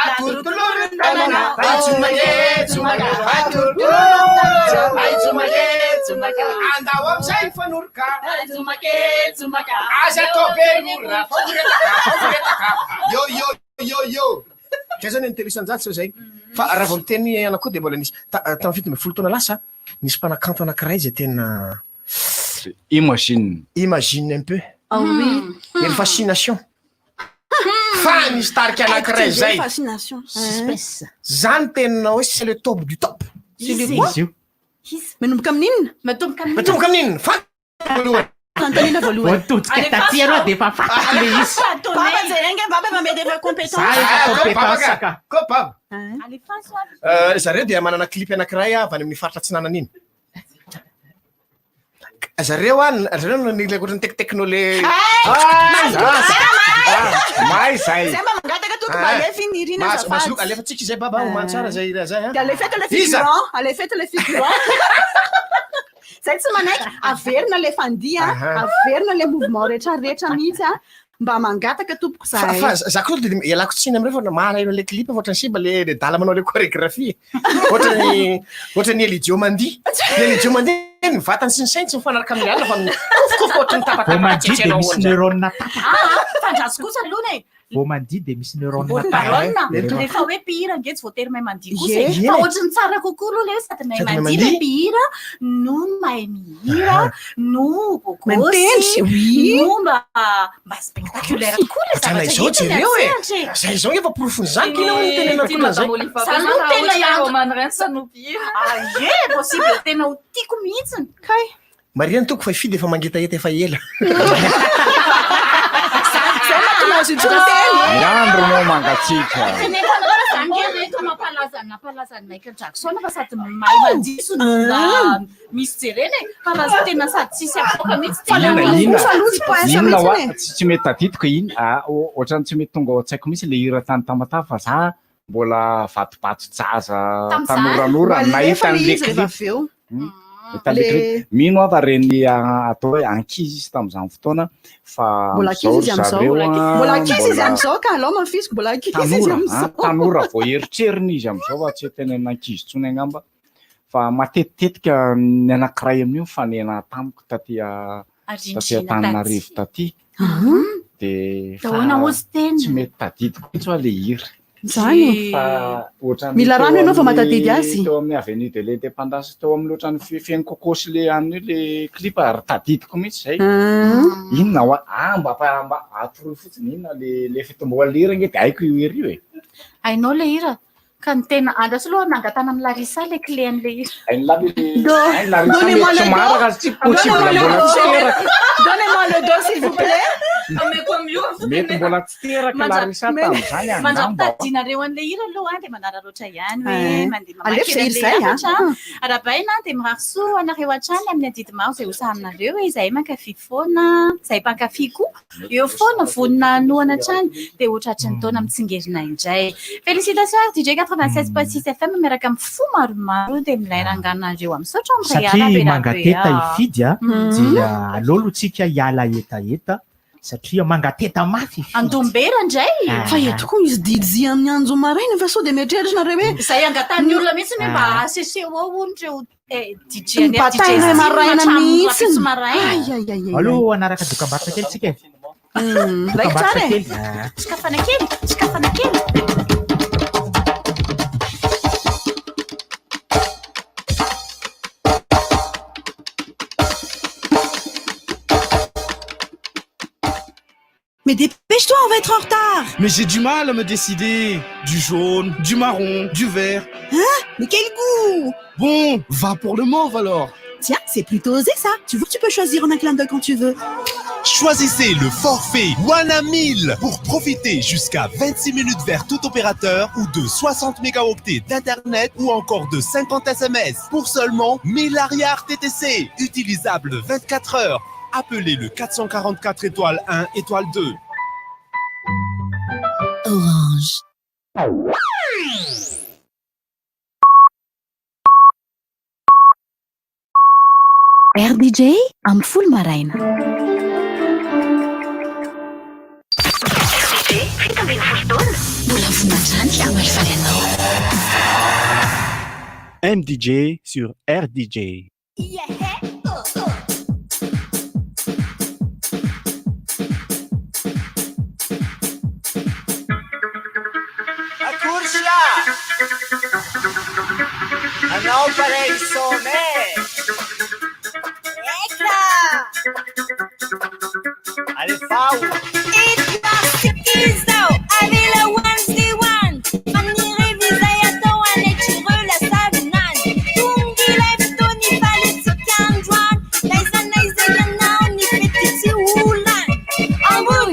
atutuluru tanana aitsumage tsumaga atutuluru aitsumage tsumaga andawam sai fanurka aitsumage tsumaga azatoberura fofuretaka yo kazany intelisanjaty sao zay fa raha vao miteny anako de mbola nisy tamy fito me folo taona lasa nisy mpanakanto anakiray zay tena imagine un peu les fascination fa nisy tariky anakiray zay zany tenina hoe c'est le top du top manomboka amin'inona matomboka amin'inona fa Antonina voalohany totsika taty aloha de efa fantatra le izy babajerenge baba mamedeva compétence zareo dia manana clip anakiray avy any amin'ny faritra tsinanana iny zareo zareo nile ohatrany tekteknole may zay mba mangataka toto malefy nirina alefatsika zay baba omany tsara zay zay alefeto le figurant alefeto le figurant zay tsy manaiky averina le fandia averina le mouvement rehetrarehetra mihitsy a mba mangataka tompoko zay za koa de ialako tsiny amreo fa maharaino le clip ohatrany siba le dala manao le chorégraphie ohatrany Elidio Mandi Elidio Mandi mivatany sy ny sainy tsy mifanaraka amin'ny alina fa kofoko ohatrany tapatapatsetsenao de misy neurone fandraso kosa aloha e vao mandia de misy neurone rehefa hoe mpihira nge tsy voatery mahay mandia kosa fa ohatrany tsara kokoa aloha le hoe sady mahay mandia le mpihira no mahay mihira no bokosy no mba spectaculaire koa le zavatra izao jereo e zay zao efa porofony zany kina hoe tenena tona zay saloha tena ie possible tena ho tiako mihitsiny kay mariana toko fa fidy efa mangetaeta efa ela andro mo mangatsika mampalazany Michael Jackson fa sady mahay mandiso misy jereny e fa raha tena sady tsisy apoka mihitsy inona tsy mety tadidiko iny ohatrany tsy mety tonga ao an-tsaiko misy le hira tany tamatava fa za mbola vatobato jaza tanoranora nahita n'le clip mino ava reny atao hoe ankizy izy tam'izany fotoana fa mbola ankizy izy am'izao ka alao mafisiko mbola ankizy izy am'izao tanora vao eritreriny izy am'izao fa tsy tenena ankizy tsony angamba fa matetitetika ny anakiray amin'io fanena tamiko taty Antananarivo taty de tsy mety tadidiko mihitsy hoa le hira zany mila rano ianao fa matadidy azy teo amin'ny avenue de l'indépendance teo amin'ny loatrany fiainy kokosy le anio le clip ary tadidiko mihitsy zay inona mba atoroy fotsiny inona le fitomboa lira nge de haiko io hira io e ainao le hira ka ny tena andraso aloha nangatana amin'ny Larissa le clé an'le hira donnez-moi le dos s'il vous plaît mety mbola tsy teraka Larissa tam'izany mandrapitadinareo an'le hira aloha de manararoatra ihany hoe mandeha mamakyrehetra arabaina de mirahasoa anareo hatrany amin'ny adidy maro zay hosaninareo hoe zahay mankafy foana zahay mpankafy koa eo foana vonina anoana hatrany de ohatratrany taona mitsingerina indray félicitations DJ 96.6 FM miaraka amin'ny fo maromaro de milay ranganareo amin'saotra satria mangateta ifidy dia alolotsika hiala etaeta satria mangateta mafy andombera indray fa etoko izy didy amin'ny anjo maraina fa sao de mieritreritrina reo hoe zay angatany olona mihitsy hoe mba aseseho ao onreo DJ bataina maraina mihitsy aloha anaraka dokam-barotra kely tsika like tsara e skafana kely Mais dépêche-toi, on va être en retard. Mais j'ai du mal à me décider. Du jaune, du marron, du vert. Hein? Mais quel goût! Bon, va pour le mauve alors. Tiens, c'est plutôt osé ça. Tu vois que tu peux choisir en un clin d'œil quand tu veux. Choisissez le forfait Wana 1000 pour profiter jusqu'à 26 minutes vers tout opérateur ou de 60 mégaoctets d'internet ou encore de 50 SMS pour seulement 1000 arrières TTC, utilisable 24 heures. Appelez le 444 étoile 1 étoile 2. Orange. RDJ am full maraina. RDJ fito ambin'ny folo taona. Mbola vonan-janaka mahafany anao. MDJ sur RDJ. Anao parei some. Allez, fau! Ikizau, avila Wednesday one. Mani revisai à toa netireux la savinan. Tungi life Tony Valetican Juan. Naisa yanao ni petiti wulan. Ambun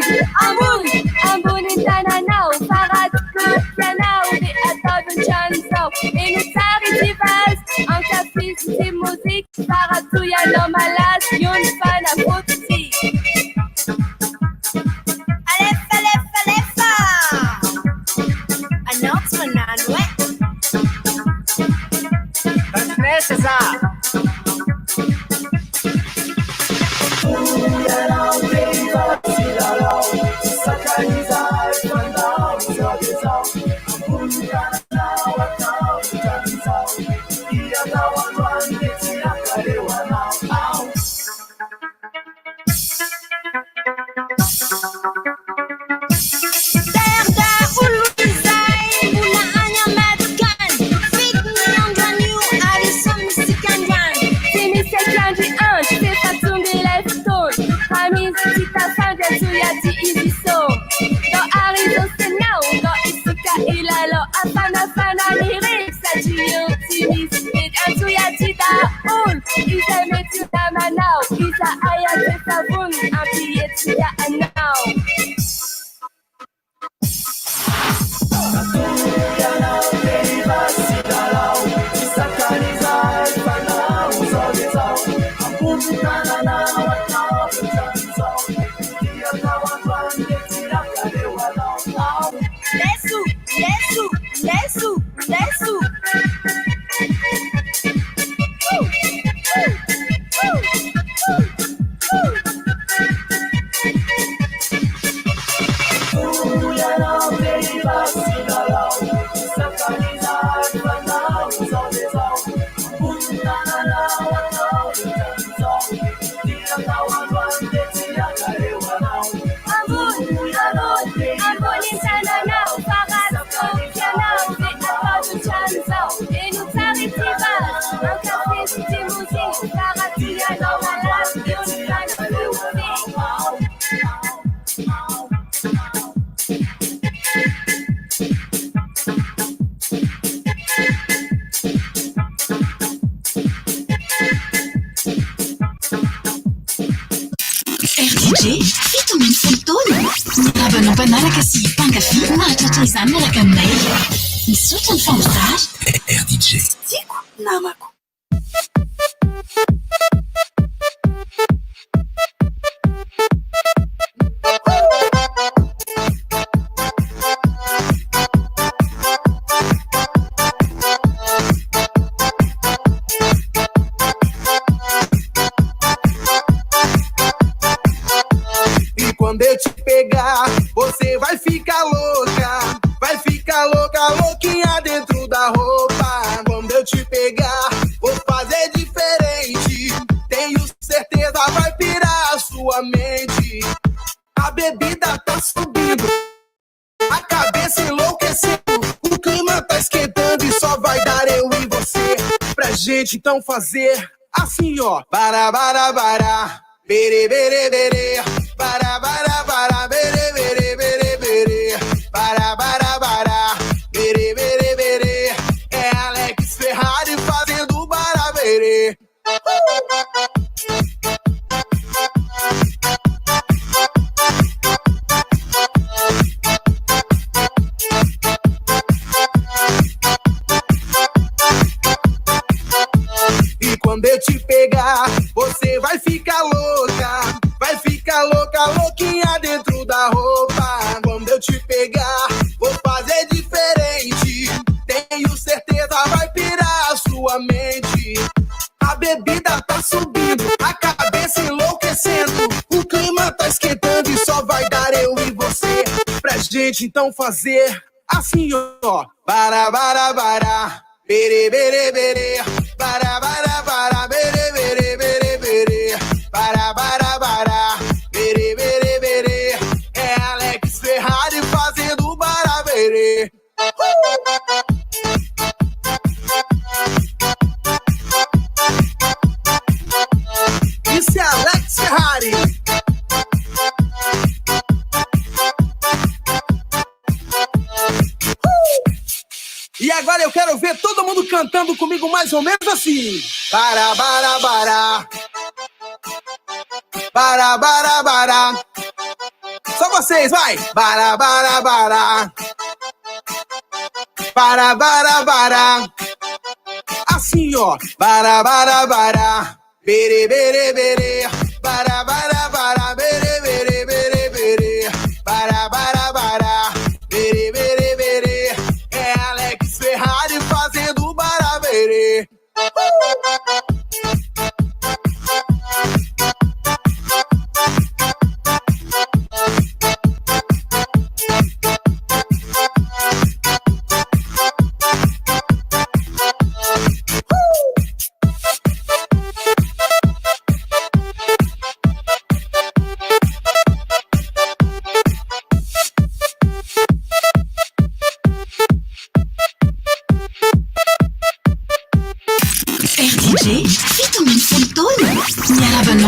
tananao. Farat kukanao. Di atabun chansao. Inutari divas. En café, c'est musique. Faratuya no malas. Yun fana futi. RDJ. Tico namako. E quando eu te pegar, você vai ficar louca. Vai ficar louca, louquinha dentro da roupa. Quando eu te pegar, vou fazer diferente. Tenho certeza, vai pirar a sua mente. A bebida tá subindo, a cabeça enlouquecendo. O clima tá esquentando e só vai dar eu e você. Pra gente então fazer assim, ó. Bara, bara, bara. Bere, bere, bere. Bara, bara, bara. Bere, bere. louca, vai ficar louca, louquinha dentro da roupa. Quando eu te pegar, vou fazer diferente. Tenho certeza vai pirar a sua mente. A bebida tá subindo, a cabeça enlouquecendo. O clima tá esquentando e só vai dar eu e você. Pra gente então fazer assim, ó. Bara, bara, bara. Bere, bere, bere. Bara, bara, bara. Bere, bere, bere, bere. Bara, bara, bara. Bere, bere, bere. É Alex Ferrari fazendo bara, bere. Isso é Alex Ferrari. E agora eu quero ver todo mundo cantando comigo mais ou menos assim. Bara, bara, bara. Bara, bara, bara. Só vocês, vai. Bara, bara, bara. Bara, bara, bara. Assim, ó. Bara, bara, bara. Bere, bere, bere. Bara, bara, bara. Bere, bere, bere, bere. Bara, bara, bara. Bere, bere, bere. É Alex Ferrari fazendo bara, bere.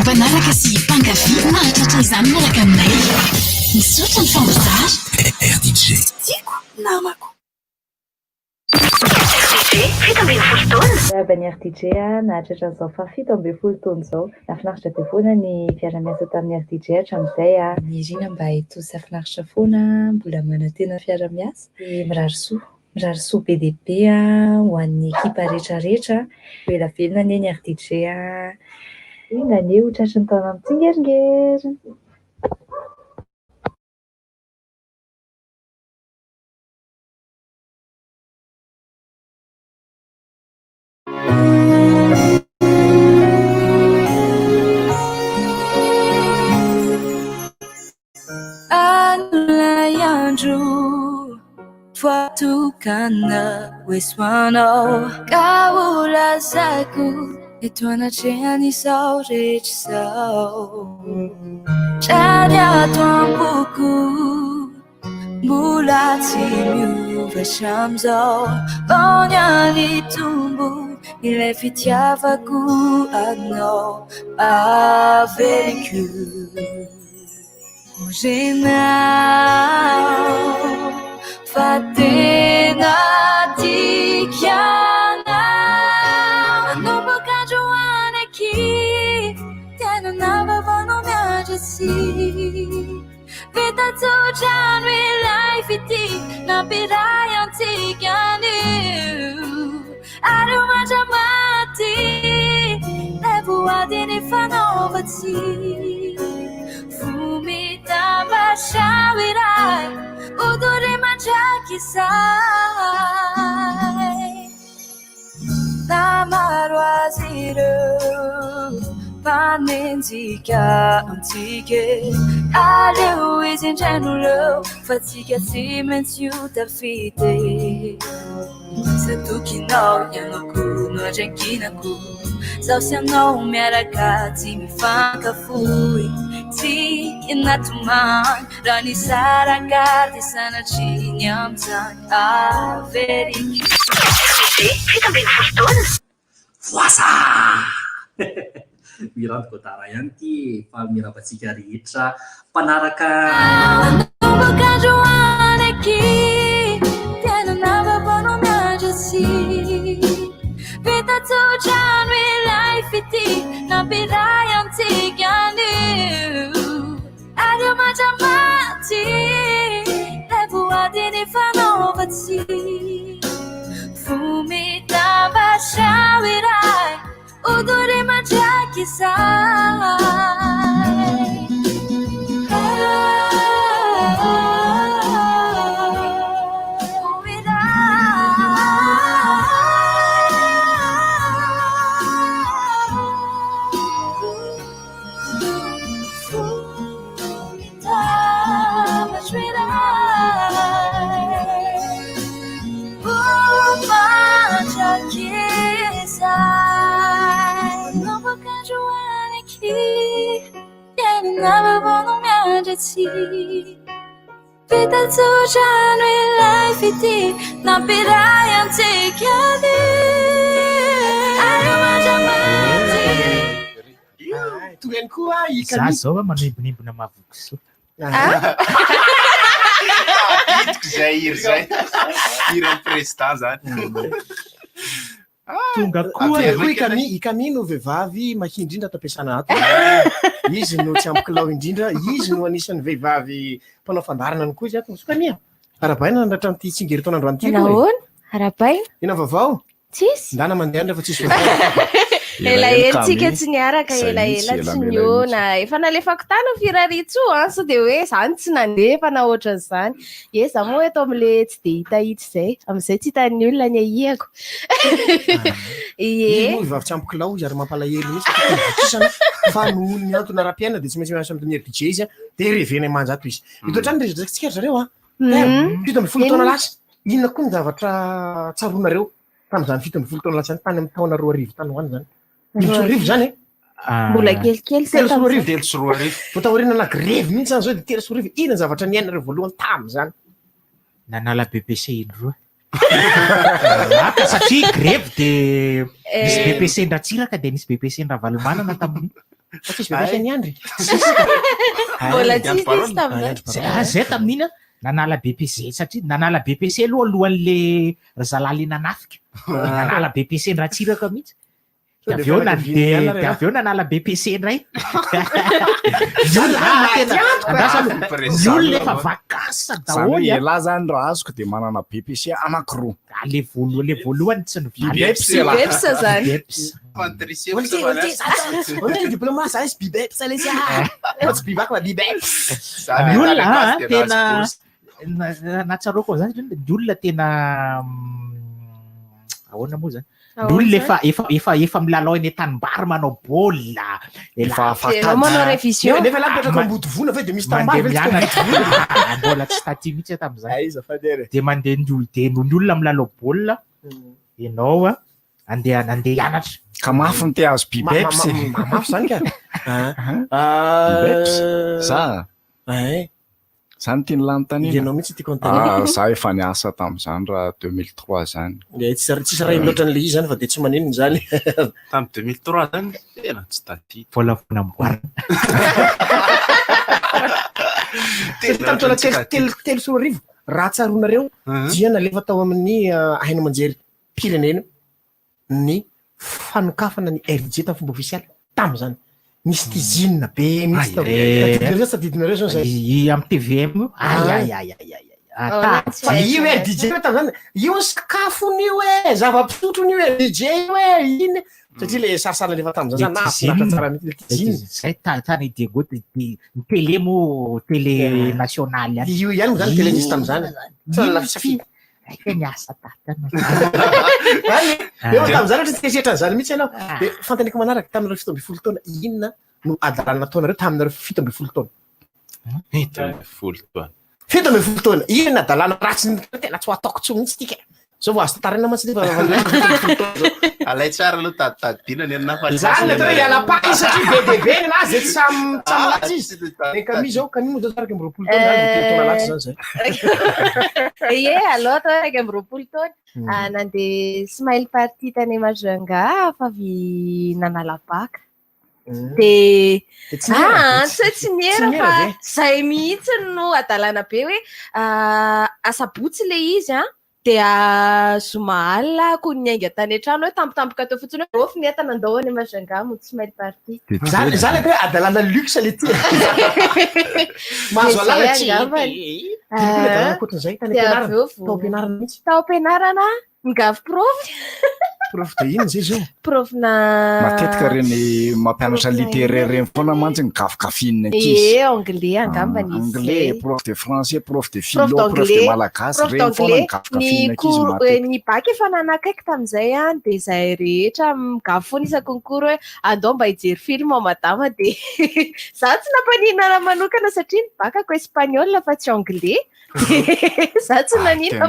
Banaraka sy mpankafy mahatratra izany miaraka aminay. Misaotra ny fambotsara. RDJ. Tiako namako. Fito ambin'ny folo taona. Bany RDJ nahatratra an'izao fa 17 taona izao. Nahafinaritra be foana ny fiara-miasa tamin'ny RDJ hatramin'izay. Mirina mba hitozy afinaritra foana mbola manantena fiara-miasa. Mirary soa BDP ho an'ny ekipa rehetrarehetra. Velavelona ny RDJ. Nane ho tratry ny taona mitsingeringeringy. Anulay andro voatokana hoesoanao kaolazako eto anatrehan'izao rehetr'izao. Trany ato am-poko mbola tsy miova hatramin'izao. Vao niany tombo ilay fitiavako anao averiko. Renao fa tena tikianao. Nanomboka androany aky tena navavanao miandry sy vita tsotrano ilay fity nampiray antikany. Ary ho mandra-maty lay voadiny fanaovatsy. Fumitambasha iray uduri manjakizay. Namaro azy ireo mpanenjika amtsika. Aleo izy indrano leo fa tsika tsy maintsy ho tafity. Satokinao ianako no andrankinako. Zaho sy anao miaraka tsy mifankafoy. Tsy inatomany raha ny sarakady sanatriny amin'izany averiky. Fito ambin'ny folo taona. Voasa! Miranty Godara ihany ty fa miravantsika rehetra mpanaraka. Nanomboka androany aky tena navavanao miandry sy vita tsotrano ilay fity nampiray antikany. Ary ho mandra-maty lay voadiny fanaovatsy. Fumitambasha iray Odore maciaki sai Vita sociale life iti na pirayan tikadi ayo majamati toy koa za zao manembonembona mavokso zay iry zay iran'ny président zany tonga koa ikami no vehivavy mahindrindra tampiasana ato izy no tsy ampikilao indrindra izy no anisan'ny vehivavy mpanao fandarana ny koa izy ato sokania arabaina nandratra amity tsingery taona androany ty nahoana arabaina ina vavao tsisy ndana mandeha andra fa tsisy vavao elahelitsika tsy niaraka elaela tsy niona efa nalefako tany firaritso so de hoe zany tsy nandefa na ohatran'izany e za moa eto am'le tsy de hitahitsy zay am'izay tsy hitan'ny olona ny ahiako vavy tsy ampikilao izy ary mampalahelo mihitsy fa nohony ny antony ara-piaina de tsy maintsy miasa amin'ny DJ izy de revena manjato izy itoatrany rezatsika zareo fito amby folo taona lasa inona koa ny zavatra tsaronareo tam'izany fito amby folo taona lasa ny tany amin'ny taona 2 tany hoany zany 3 zany mbola kelikely telo votaorina na grevy mihitsy zany zao de telo sorivo ina zavatra niainareo voalohany tamy zany nanala BBC indroa aka satria grevy de misy BBC ndratsiraka de misy BBC ndravalomana tamin'ny fa tsisy BBC niandry mbola tsisy tamin'izay zay tamin'ina nanala BBC satria nanala BBC alohan'le zalaly nanafika nanala BBC ndratsiraka mihitsy de aveo nanala BBC ndray ny olona efa vakasa daholo ela zany raha azoko de manana BBC anankiroa le voalohany tsy Bibeps zany diplôme za izy Bibeps alesia tsy bibaka fa Bibeps ny olona tena natsaroko zany ny olona tena ahoana moa zany ny olona efa milalao eny tanimbary manao baolina manao révision nefa lapetraka amboto vona fa de misy tanimbary mbola tsy taty mihitsy tam'izay de mandeha ny olona milalao baolina ianao andeha hianatra ka mafy ny te azo Bibeps mafy zany ka zany tiany lany tanyanao mihitsy ty za efa niasa tam'izany raha 2003 zany tsisy raha iny loatra n'le izy zany fa de tsy manenony zany tamy 2003 zany tena tsy taty volavonamboarina telo sy 2 raha tsaronareo dia nalefa tao amin'ny ahaino manjery pirenena ny fanokafana ny RDJ tamy fomba ofisialy tamy zany misy tizinina be mihitsytadidinareo zany zay amy TVM io RDJ tamy zany io sakafony io zava-pisotro ny RDJ io iny satria le sarisarina lefa tamy zany zay tany dego ny télé mo télé nationaly io ihany mo zany télé nisy tamy zany niasa tatana eo tam'zany ohatra tsy kesetra zany mihitsy ianao de fantaniko manaraka taminareo 7 amby 10 taona inona no adalana taonareo taminareo 7 amby 10 taona 7 amby 10 taona inona adalana ratsy tena tsy ho ataoko tso mihitsy tika zao vao azo tatarina mantsy defa alay tsara aloha tadidina ny anina zany le tena iala-pany satria be debe na zay tsy samylatsy izy e kami zao kami moa zao tsaraky amby 20 taona latsy zany zay aloha tao raiky amby 20 taona nandeha smile party tany Majunga fa avy nanala-baka de tsy niera fa zay mihitsy no adalana be hoe asabotsy le izy de Zoma ko niainga tany an-trano hoe tampotampoka teo fotsiny hoe rofy nientana andao any Majunga mody smile party zany hoe adalana luxe le ty mahazo alala tsy de aveo tao am-pianarana migavy profy prof de ino zay zao profna matetika reny mampianatra littéraire reny foana mantsy ny gafikafina ankizy anglais angambany anglais prof de français prof de philo prof de malagasy reny foana ny gafikafina ankizy matetika ny bac efa nanakaiky tam'izay a de zay rehetra migavy foana isa concours hoe andao mba hijery film madama de za tsy nampanina manokana satria ny bakako espagnol fa tsy anglais za tsy nanina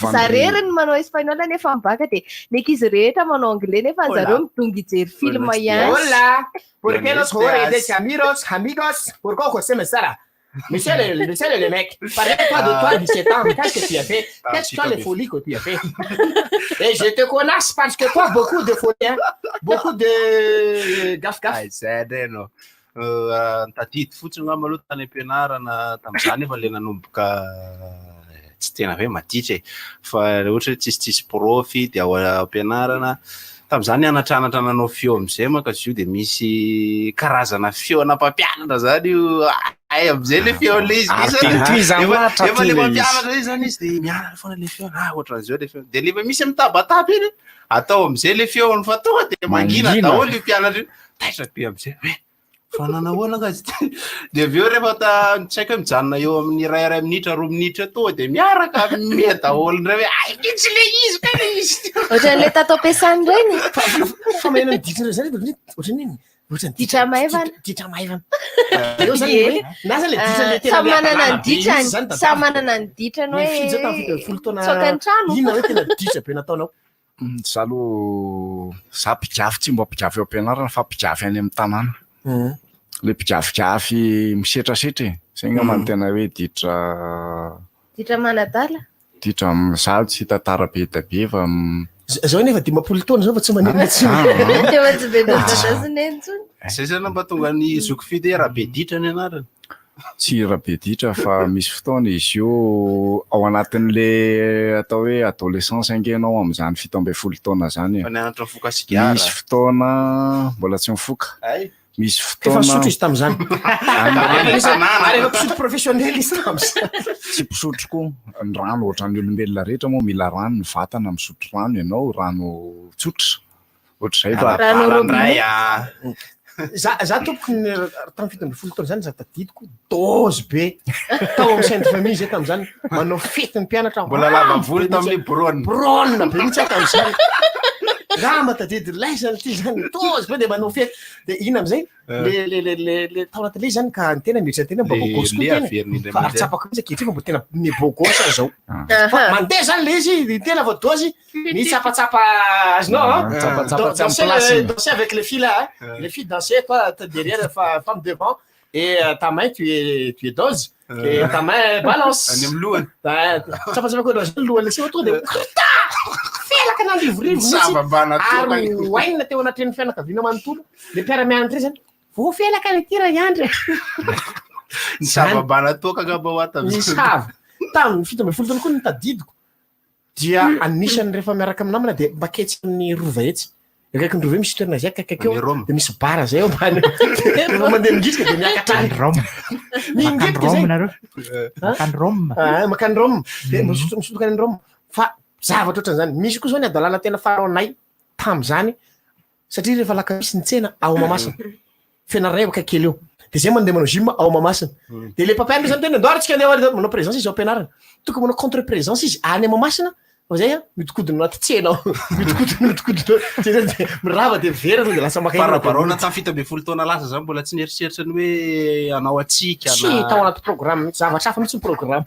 fa zareriny manao espagnol nefa mibaka de ny ankizy rehetra manao anglais nefa zareo midongy hijery film ihany. Hola, ¿por qué los jóvenes amigos? ¿Por qué José me sara? Monsieur le mec, parle-toi de toi 17 ans, qu'est-ce que tu as fait? Qu'est-ce que tu as les folies que tu as fait? Et je te connais parce que toi, beaucoup de folies, beaucoup de gaf-gaf. Tadity fotsiny ngamba aloha tany am-pianarana tam'izany efa le nanomboka tsy tena hoe maditra e fa ohatra hoe tsisitsisy profy de ao am-pianarana tam'izany anatranatra nanao feo am'izay maka zio de misy karazana feo anam-pampianatra zany io ay am'izay le feo le izy efa le mampianatra izy zany izy de mianatra foana le feo ohatran'izao le feo de lefa misy amitabataba iny atao am'izay le feo ny fa tonga de mangina daholo io mpianatra io taitra be am'izay hoe fa nanahoana angazy de aveo rehefa tsy haiko hoe mijanona eo amin'ny ray minitra 2 minitra to de miaraka mia daholo ndray hoe ay mitsy le izy ka le izy ohatran'le tato ampiasany reny fa maheno ditra zany ohatran'iny ditra maivana ditra maivana eo zany hoe na zany le ditra le tena samy manana ny ditrany samy manana ny ditrany hoe fizy tamin'ny folo taona tsokantrano inona hoe tena ditra be nataonao za aloha za mpigiafy tsy mba mpigiafy eo am-pianarana fa mpigiafy any amin'ny tanàna le mpigiafigiafy misetrasetra zay ngamba ny tena hoe ditra manadala ditra za tsy tantara be da be fa zao nefa 10 taona zao fa tsy maneno tsy be dadasineny tsony zay zany mba tonga ny zoko fidy raha be ditra ny anarany tsy raha be ditra fa misy fotoana izy io ao anatin'le atao hoe adolescence angenao am'izany 17 taona zany nianatra mifoka sigara misy fotoana mbola tsy mifoka misy efa fotoana misotro izy tam'izany ary efa mpisotro professionnel izy tam'izany tsy mpisotro koa ny rano ohatran'ny olombelona rehetra moa mila rano ny vatana misotro rano ianao rano tsotra ohatr'izay balandray za tompony tamin'ny 17 taona zany za tadidiko dozy be tao amin'ny sainte famille zay tam'izany manao fety ny mpianatra mbola lava volo tamin'ny brone be mitsy tam'izany raha matadidy lay zany ty zany dozy be de manao fety de ina am'izay le tao anatin'le zany ka ny tena mieritry tena mba bogosy koa tena fa arytsapako mitsy akehitriny fa mbo tena mibogosy zao fa mandeha zany le izy tena vao dozy mitsapatsapa azinao danser avec les filles là les filles danser toi derrière femme devant et ta main tu es dose et ta main balance any amin'ny lohany tsapatsapako azy lohany sy oto de felaka na livorivo ary waina teo anatin'ny fianakaviana manontolo le mpiara-mianatra zany vo felaka le tira iandry ny savabana toka ngamba ho ata misy hava tamin'ny 17 taona koa ny tadidiko dia anisany rehefa miaraka amin'ny namana de baketsy amin'ny rova etsy akaiky ny rova misy toerana zay akaikakeo de misy bara zay eo ambany rehefa mandeha midritrika de miakatra makany rome de misotoka any rome fa zavatra ohatran'izany misy koa zao ny adalàna tena faraonay tam'izany satria rehefa laka misy ny tsena ao mamasina fianaray aka kely eo de zay mandeha manao gym ao mamasina de le mpampianatra zany tena andao atsika andeha manao présence izy ao ampianarana tokony manao contre présence izy any mamasina fa zay a mitokodina anaty tsena ao mitokodina de mirava de vera de lasa maka farabarona tamin'ny 17 taona lasa zany mbola tsy nieritseritra ny hoe anao atsika tsy tao anaty programme mihitsy zavatra hafa mihitsy ny programme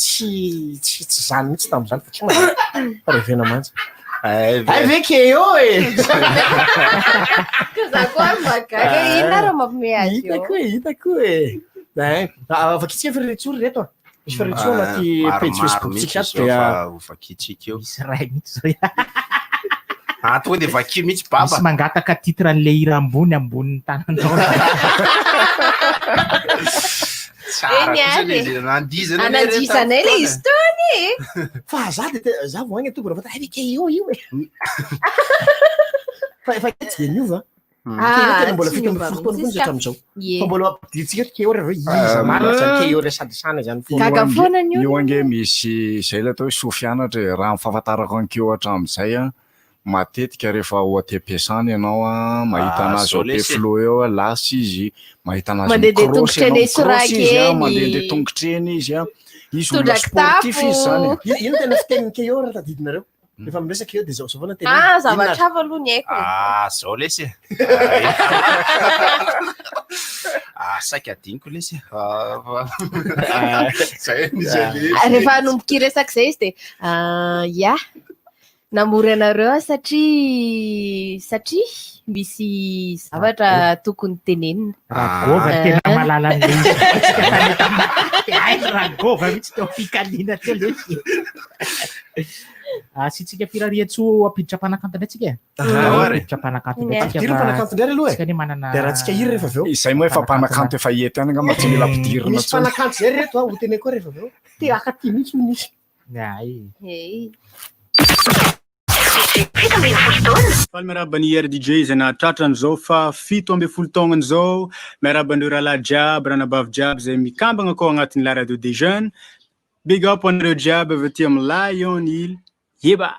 tsy zany mihitsy tam'izany fa tsy fa revena mantsy veke eo e za koa mbagaga ina raha mampime azy hitako e vakitsika feritsory reto misy feritsory anaty page facebooktsika de vakitsika eo misy ray mihitsy zao tonga de vaky mihitsy baba misy mangataka titre an'le hira ambonin'ny tananao anandizanay le izy tony fa za za voagny tokony fata avike eo io e fa tsy de niova tena mbola 17 taona koa zay tam'izao fa mbola ampidiritsika ke eo rehefa izy marina zany ke eo re sadisana zany gaga foana ny io ange misy zay le atao hoe sofianatra raha mifahafantarako ankeo hatramin'izay a matetika rehefa ohaty ampiasana ianao a mahita anazy ao be flo eo a lasy izy mahita anazy tongotra eny soraky eny mandehandeha tongotra eny izy a izy olona sportif izy zany ino tena fiteniny ke eo raha tadidinareo rehefa miresaka eo dia zao vana zavatra avo aloha ny haiko zao lesy saika adiniko lesy rehefa anomboky resaka zay izy dia namory anareo satria misy zavatra tokony tenenina ragova tena malala ragova mihitsy teo fikaliana teo lesy sitsika firariatso ampiditra mpanakantony atsika apiditra mpanakantony mpanakantony aloha tsika ny manana dia raha tsika iry rehefa aveo izay moa efa mpanakanto efa ety any nga tsy mila ampidirina misy mpanakanto zay reto ho teny koa rehefa aveo ty akaty mihitsy minisy faly miarabany RDJ izay nahatratrany zao fa 7 taonany zao miaraban'ireo rahalahy jiaby ranabavy jiaby zay mikambagna koa agnatin'ny la radio des jeunes big up anareo jiaby avy aty amin'ny Lion Hill yeba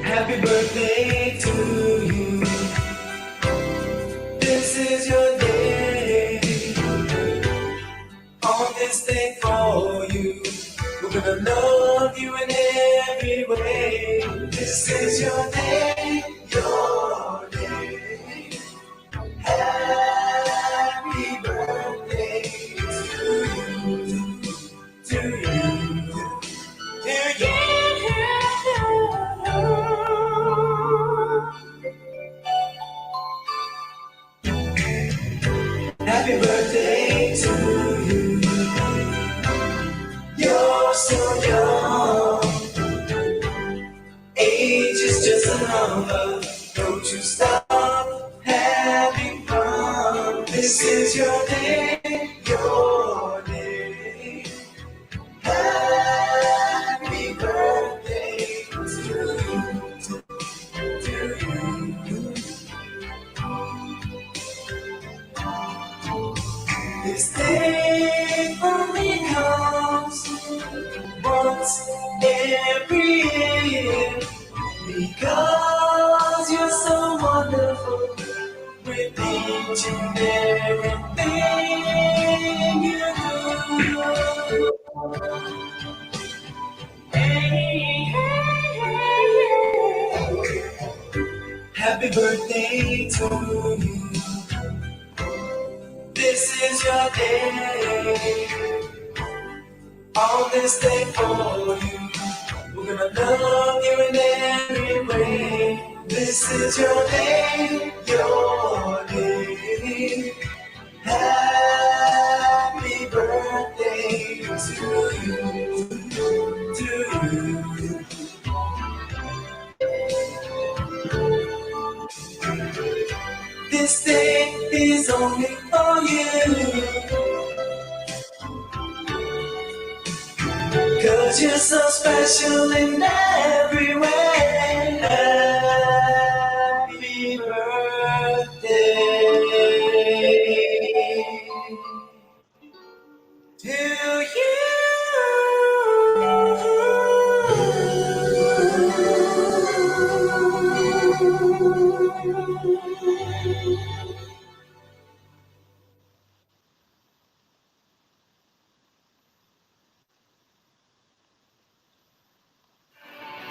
Happy birthday to you. This is your day. love you in every way. This is your day, your day. Happy birthday to you, to you, to you. Happy birthday to you. You're so young. Age is just a number. Don't you stop having fun. This is your day, your day. Happy birthday to you, to you. This day only comes once every year, because you're so wonderful with each and everything you do. Hey, hey, hey. Happy birthday to you. This is your day. On this day for you, we're gonna love you in every way. This is your day, your day. Happy birthday to you, to you. This day is only for you, 'cause you're so special in every way. Happy birthday to you.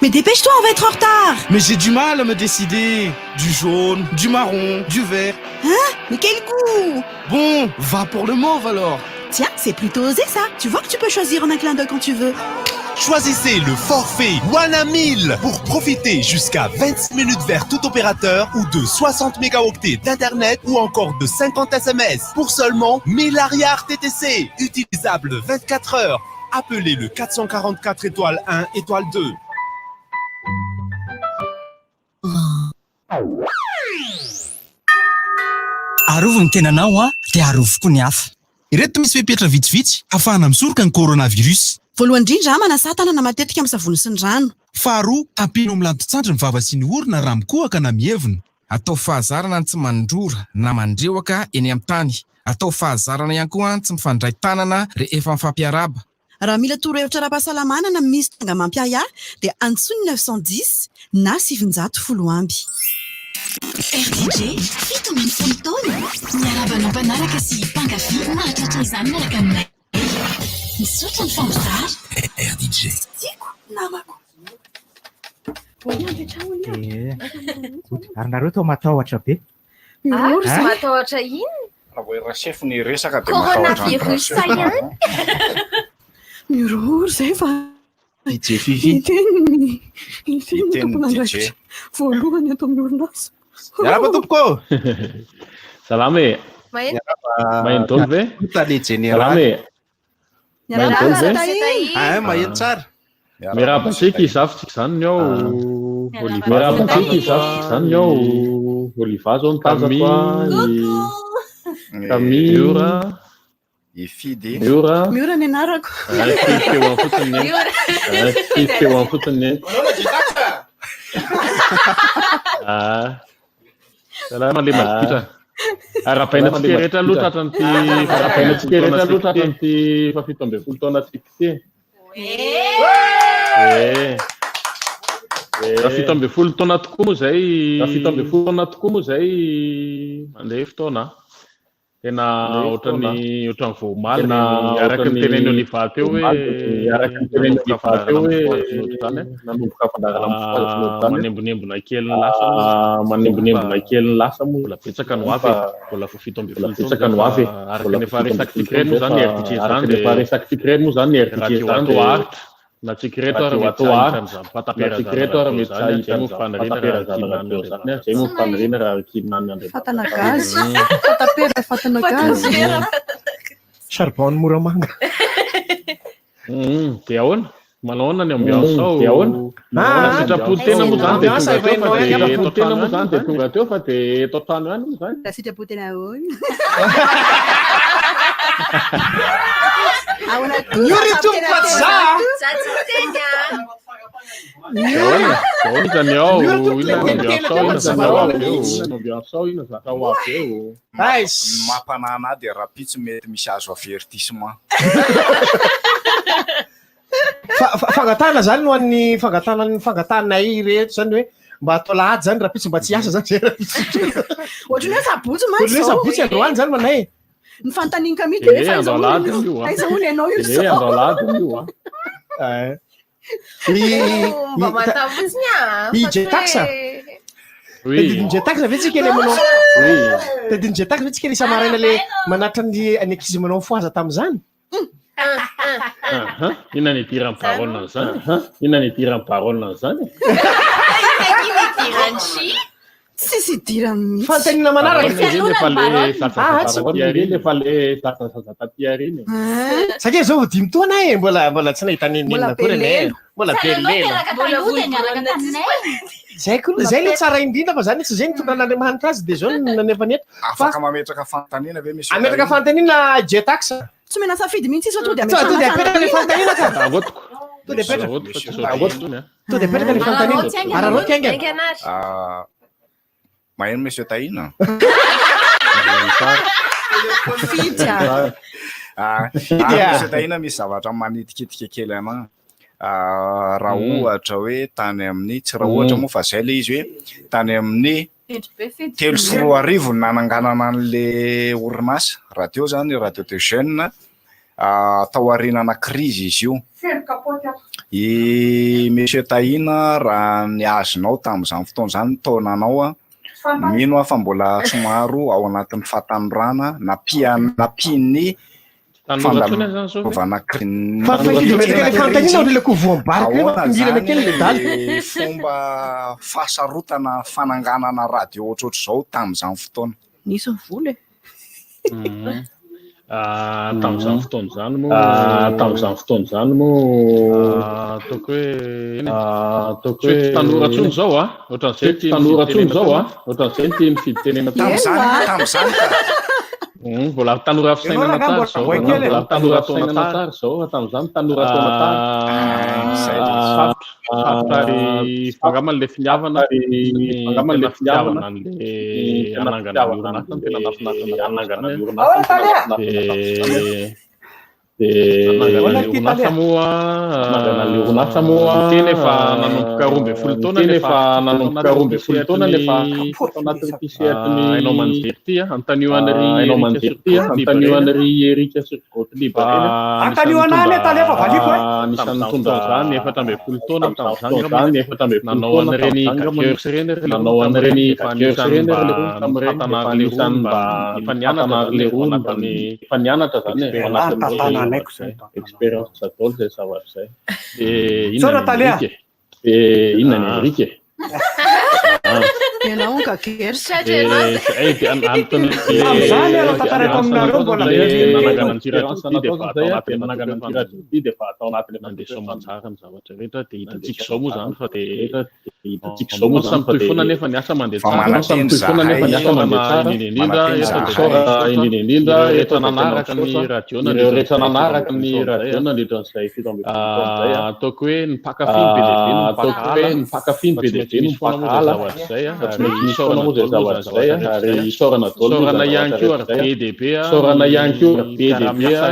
Mais dépêche-toi, on va être en retard. Mais j'ai du mal à me décider. Du jaune, du marron, du vert. Hein? Mais quel goût! Bon, va pour le mauve alors. Tiens, c'est plutôt osé ça. Tu vois que tu peux choisir en un clin d'œil quand tu veux. Choisissez le forfait Wana 1000 pour profiter jusqu'à 26 minutes vers tout opérateur ou de 60 mégaoctets d'internet ou encore de 50 SMS pour seulement 1000 arrières TTC. Utilisable 24 heures. Appelez le 444 étoile 1 étoile 2. Arovo ny tenanao a, dia arovoko ny hafa. Ireto misy fepetra vitsivitsy ahafahana misoroka ny coronavirus. Voalohany indrindra manasa tanana matetika amin'ny savony sy ny rano. Faharoa, tampino amin'ny lantotsandry ny vava sy ny orona raha mikohaka na mievina. Atao fahazarana ny tsy mandrora na mandrewaka eny amin'ny tany. Atao fahazarana ihany koa ny tsy mifandray tanana rehefa mifampiaraba. Raha mila torohevitra ara-pahasalamana na misy tonga mampiaya dia antsony 910 na 710 amby. RDJ, fito amin'ny folo taona. Miarabana mpanaraka sy mpankafy mahatratra izany miaraka aminay. Misaotra ny famboara. RDJ. Tiako namako. Ary nareo tao matahotra be. Ry sy matahotra ino? Raha voa rasefo ny resaka dia Coronavirus ihany. Mirory zay fa DJ Fifi. Iteny voalohany ato amin'ny orinasa. Miaraba tompoko. Salama e. Maheno taona ve? Tale général. Salama e. Maheno taona ve? Maheno tsara. Miarabantsika izafitsika izany ny ao. Miarabantsika izafitsika izany ny ao. Oliva zao ny tazako a. Camille. Ifide. Miora ny anarako. Teo amin'ny fotony. Teo amin'ny fotony. Salama le makitra. Arapaina tsikeretra aloha tratran'ity fafito ambin'ny folo taona tsika ty. Fafito ambin'ny folo taona tokoa moa zay mandeha fotoana. tena ohatran'ny voamaly araka ny teneny Oliva teo hoe nanomboka fandarana manembonembona kely ny lasa moa mbola betsaka no avy mbola fa 7 ambin'ny 7 betsaka no avy araka nefa resaky secret moa zany RTG zany rehefa resaky secret moa zany RTG zany na secret ara mety ahitana patapera secret ara mety ahitana fanarina zany zay moa fanarina raha kinana andro fatana gaz fatana gaz charbon moramanga dia ahoana manao ny ambiance ao dia ahoana sitrapolo tena moa zany dia tonga teo fa dia totrano ihany moa zany sitrapolo tena ahoana mampanana dia rapitsy mety misy azo avertissement fangatana zany no an'ny fangatanay rehetra zany hoe mba atao lahady zany rapitsy mba tsy asa zany zay rapitsy ohatry ny hoe sabotsy mantsy zao sabotsy androany zany manay ny fantaniny kami dia hoe faiza ony ianao io zao ijetaxa tedidiny jetaxa ve tsika le manao tedidiny jetaxa ve tsika le samaraina le manatra ny ankizy manao foaza tam'izany inona ny idiran'ny parole zany inona ny idiran'ny parole zany tsisy idirany fantanina manaraka satria zao vo 5 taona e mbola tsy nahita nenenina kory ne mbola belelo zay le tsara indrindra fa zany tsy zay nitondran'andriamanitra azy dia zao nanefa neto afaka mametraka fantanina ve misy ametraka fantanina jetaxa tsy mena safidy mihitsy izy to dia apetraka le fantanina ka to dia apetraka le fantanina araroty aingana maino monsieur Taina monsieur Taina misy zavatra manitikitika kely ana raha ohatra hoe tany amin'ny tsy raha ohatra moa fa zay le izy hoe tany amin'ny 3 nananganana an'le orinasa radio zany radio de jeune tao arinana crise izy io i monsieur Taina raha ny azonao tamin'izany fotoana zany taonanao mino fa mbola somaro ao anatin'ny fatanorana napiny fandavana fomba fahasarotana fananganana radio ohatrohatry zao tamin'izany fotoana nisy ny vola tamin'izany fotoana zany moa ataoko hoe tanoratsony zao ohatran'izay ty mifidy tenena tamin'izany mbola tanora fisainana tary zao mbola tanora fisainana tary zao tamin'izany tanora taona tary fangaman'le finiavana fangaman'le finiavana an'le anangana orinasa tena nafinafina anangana orinasa moa tena efa nanomboka 12 taona nefa anatin'ny t-shirt-ny ainao manjery ty antanio an'ry Erika sur Côte Libre anisan'ny nitondra zany 7 taona tamin'izany nanao an'ireny kakers reny nanao an'ireny kakers reny tam'ireny mba ifanianatra mba ny ifanianatra zany experience satolo zay zavatra zay inona ny Erika ianao ka kersy defa atao anatin'le mandeha somatsara ny zavatra rehetra dia hitantsika zao moa zany fa dia hitantsika zao moa zany toifona nefa ny asa mandeha tsara nefa ny asa mandeha tsara indrindra rehetra nanaraka ny radiona rehetra nanaraka ny radiona nidra an'izay fito amby ataoko hoe ny mpakafiny be lehibe ny mpakafiny be lehibe ny mpakala zay ary sorana ihany koa ary BDB sorana ihany koa BDB miasa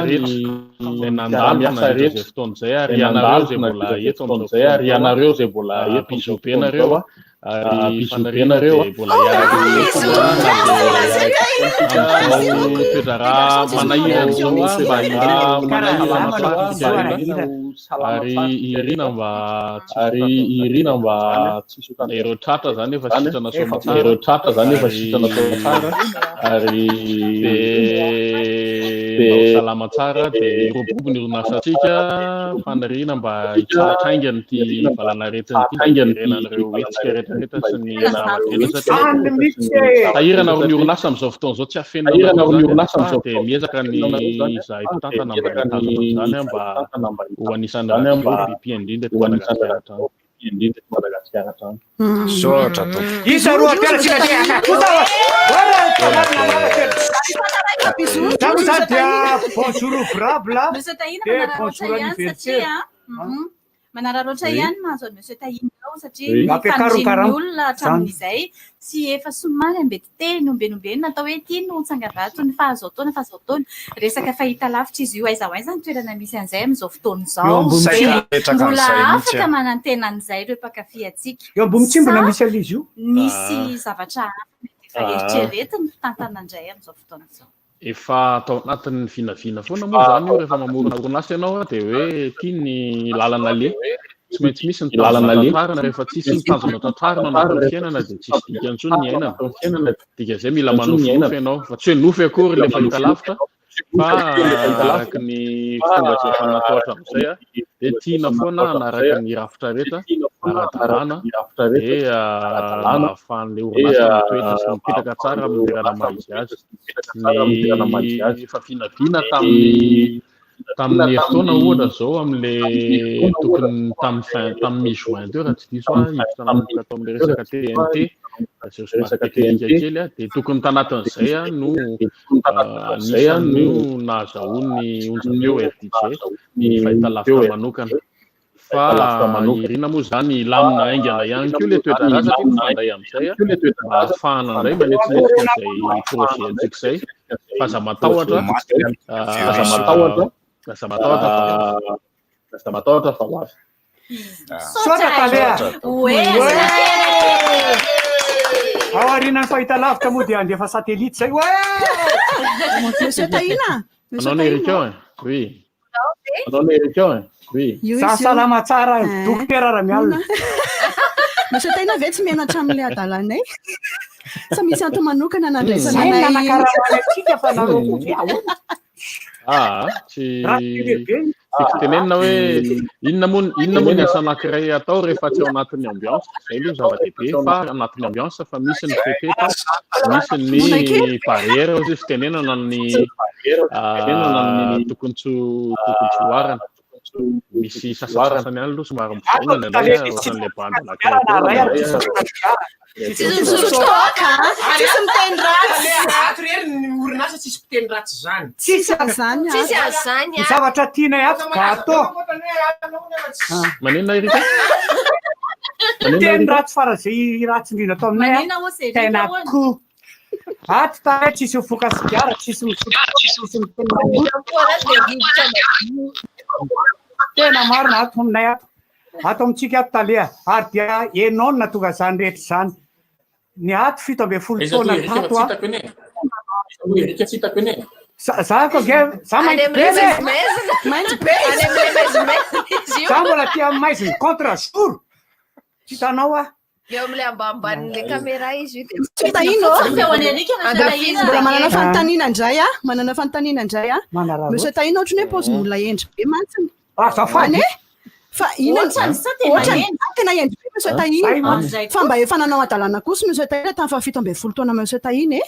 rehetra fotoana zay ary ianareo zay mbola eto fotoana zay ary ianareo zay mbola eto izobenareo ary fanarianareo mbola toedraraha manahirana zao ary irina mba ireo tratra zany efa sitrana somatsara ary salama tsara de robobo ny orinasasika fanarina mba hitsatraingany ty valanaretiny ty renanareo etsika rehetrarehetra sy ny tahirana ro ny orinasa am'izao fotoana zao tsy afenana de miezaka ny zahay mpitantana mba zany mba ho anisan'ireo bipi indrindra ty Madagasikara trano sotra to isa roa piarasika bonjour brable Monsieur Tahina bonjour anniversaire manararoatra ihany mahazo an'ny Monsieur Tahina ao satria fanjin'ny olona hatramin'izay sy efa somary ambety teny ombenombeny natao hoe ity no tsangavato ny fahazaotaona resaka fahita lavitra izy io aiza ny toerana misy an'izay amin'izao fotoana izao mbola afaka manantena an'izay ireo mpakafy atsika eo ambony tsimbona misy alizy io misy zavatra efa eritreretiny fitantana indray amin'izao fotoana izao efa atao anatin'ny vinavina foana moa zany io rehefa mamorona orinasa ianao de hoe ity ny lalana le tsy maintsy misy ny lalana le rehefa tsisy ny tanjona tantarana anatin'ny fiainana de tsisy dikantsony ny ainana dika zay mila manofy ianao fa tsy hoe nofy akory le fahita lavitra fa araky ny fomba tsy efa natao hatramin'izay de tiana foana anaraka ny rafitra rehetra ara-dalàna de ahafahan'le orinasa mitoetra sy mipetraka tsara amin'ny lerana maha izy azy ny efa vinavina tamin'ny heritaona ohatra zao am'le tokony tamin'ny juin teo raha tsy diso hivitra nanomboka atao am'le resaka TNT resaka teknika kely de tokony tanatin'izay no nahazahoany onjateo RDJ ny fahita lavitra manokana fa irina moa zany lamina aingana ihany keo le toedrara satria mifandray am'izay mba ahafahana indray manetsinetsika izay projet antsika izay fa za matahotra fa ho avy sotra talea ao arinany fahita lavitra moa de andefa satellite zay Monsieur Tahina anao ny Erika oui salama tsara dokotera raha mialina Monsieur Tahina ve tsy mianatra amin'le adalanay sa misy anto manokana nandraisana nay nanakaramantsika fa naroko tsy tenenina hoe inona moa ny asa anankiray atao rehefa tsy ao anatin'ny ambiance zay aloha zava-dehibe fa anatin'ny ambiance fa misy ny fepetra misy ny barrière ozy fitenenana ny tokony tsy hoarana misy sasasasany any aloha somary mivognana ohatrany le bandy anankiray tsisy miteny ratsy orinasa tsisy miteny ratsy zany tsisy azany ny zavatra tiana ato gato manina Erika miteny ratsy fara zay ratsy indrindra atao aminay tena ko ato tare tsisy fokasigara tsisy tena marina ato aminay ato amitsika ato talea ary dia enona tonga zany rehetra zany ny ato 17 taona tato za mbola tia maiziny contre jour tsy hitanao eo am'le ambanimbani'le caméra izy mbola manana fanontaniana indray Monsieur Tahina ohatrany hoe paozy molona endry be mantsiny fa tena endry be Monsieur Tahina fa mba efa nanao adalana kosa Monsieur Tahina tamin'ny 17 taona Monsieur Tahina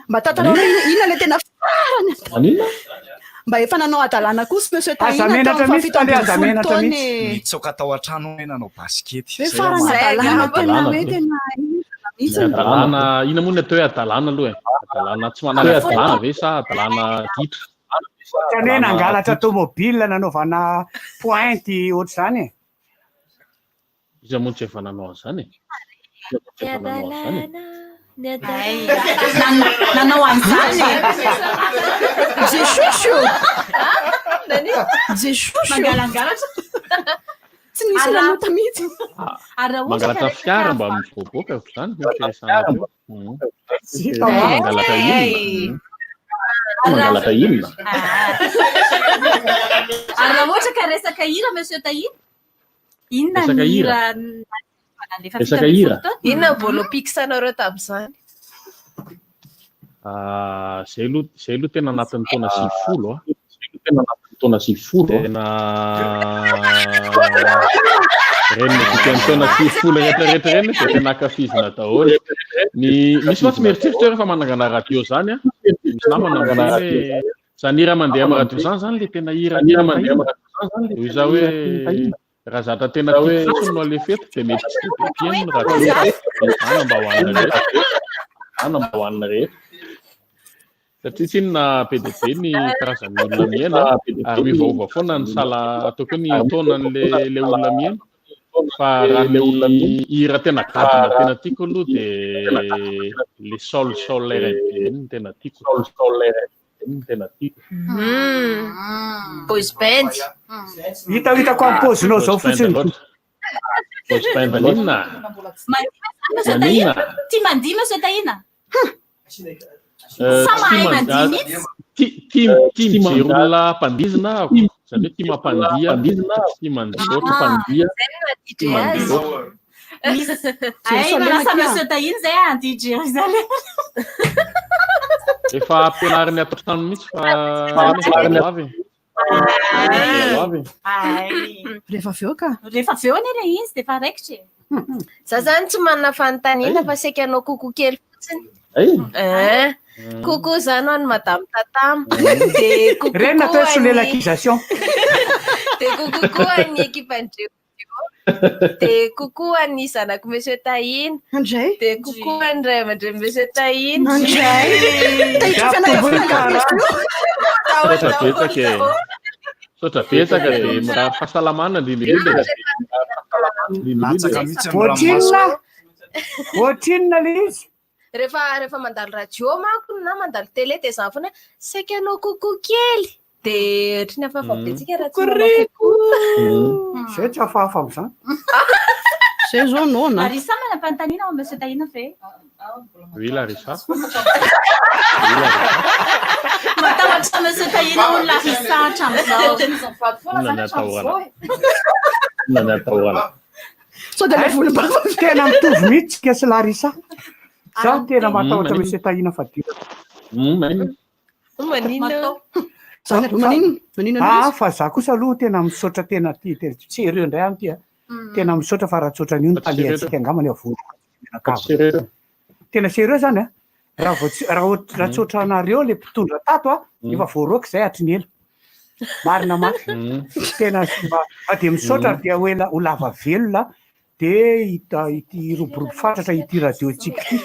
mba tatanao ina le tena farany mba efa nanao adalana kosa Monsieur Tahina tamin'ny 17 taona mitsoka tao an-trano hoe nanao baskety hoe farany adalana tena hoe tena adalana ina moa ny atao hoe adalana aloha adalana tsy manana adalana ve sa adalana ditra kany hoe nangalatra tomobile nanaovana pointy ohatr' zany izy moa tsy efa nanao an'izany nanao an'izany je chouchou mangalangalatra tsy misy lamota mihitsy mangalatra fiara mba mivoaboaka zany firesanareo mangalatra inona mangalatra inona ary raha ohatra ka resaka hira monsieur Tahir inona Resaka ny hira? hira Resaka hira? Inona mbola piksanareo tamin'izany? Zay aloha tena anatin'ny taona 10 a. Tena anatin'ny taona 10 tena reny dikan'ny taona 10 rehetrarehetra reny dia tena ankafizina daholo. Misy fa tsy mieritreritra rehefa manangana radio zany a. Misy namana hoe zany hira mandeha amin'ny radio zany le tena hira mandeha amin'ny radio zany. Hoy izaho hoe raha zatra tena tiako fotsiny no alefeto dia mety tsy dia tiany ny radio. Ana mba hoanina rehetra. Ana mba hoanina rehetra. Satria tsinona PDB ny karazan'ny olona miaina ary miovaova foana ny sala ataoko ny taonan'le olona miaina. Fa raha ny hira tena gadona tena tiako aloha dia le sol RNB tena tiako. Tena tiako. Boys band. Hitako amin'ny paozinao zao fotsiny. Boys band inona? Tia mandihy monsieur Tahir? Tia mijery olona mpandizina ako. Zany hoe tia mampandiha, tia mandisotra mpandiha. Lasa monsieur Tahir zay DJ zany. Efa ampianariny atao trano mihitsy fa avy. Rehefa aveo ka? Rehefa aveo anie izy dia efa raikitra. Za zany tsy manana fanontaniana fa saika anao koko kely fotsiny. Koko zany ho an'ny madame Tatam. Reny natao solélakisation. Dia koko koa ny ekipandreo. Dia koko an'ny zanako monsieur Tahir. Andray. Dia koko an'ny ray aman-dreny monsieur Tahir. Sotra betsaka dia miraha fahasalamana indrindra. Ohatrinona le izy? Rehefa mandalo radio manko na mandalo télé dia zany foana saika anao koko kely. Dia ohatrin'ny afafabetsika raha tsy zay tsy hafahafa amin'izany. Zay zao nona. Larissa manam-panontaniana ao monsieur Tahir ve? Oui, Larissa. Matahotra monsieur Tahir ho Larissa hatramin'izao. Inona ny atahorana? Sao dia ilay volom-bava tena mitovy mihitsy tsika sy Larissa. Za tena matahotra monsieur Tahir fa dia. Maninona? Fa za kosa aloha tena misaotra tena tia tsero indray any tia. Tena misaotra fa raha tsotra an'io ny taliantsika angamany avory. Tena sérieux zany a. Raha tsotra anareo le mpitondra tato a efa voaroaka izay hatry ela. Marina mafy. Tena dia misaotra dia ho lava velona dia iroborobo fatratra ity radio tsika ity.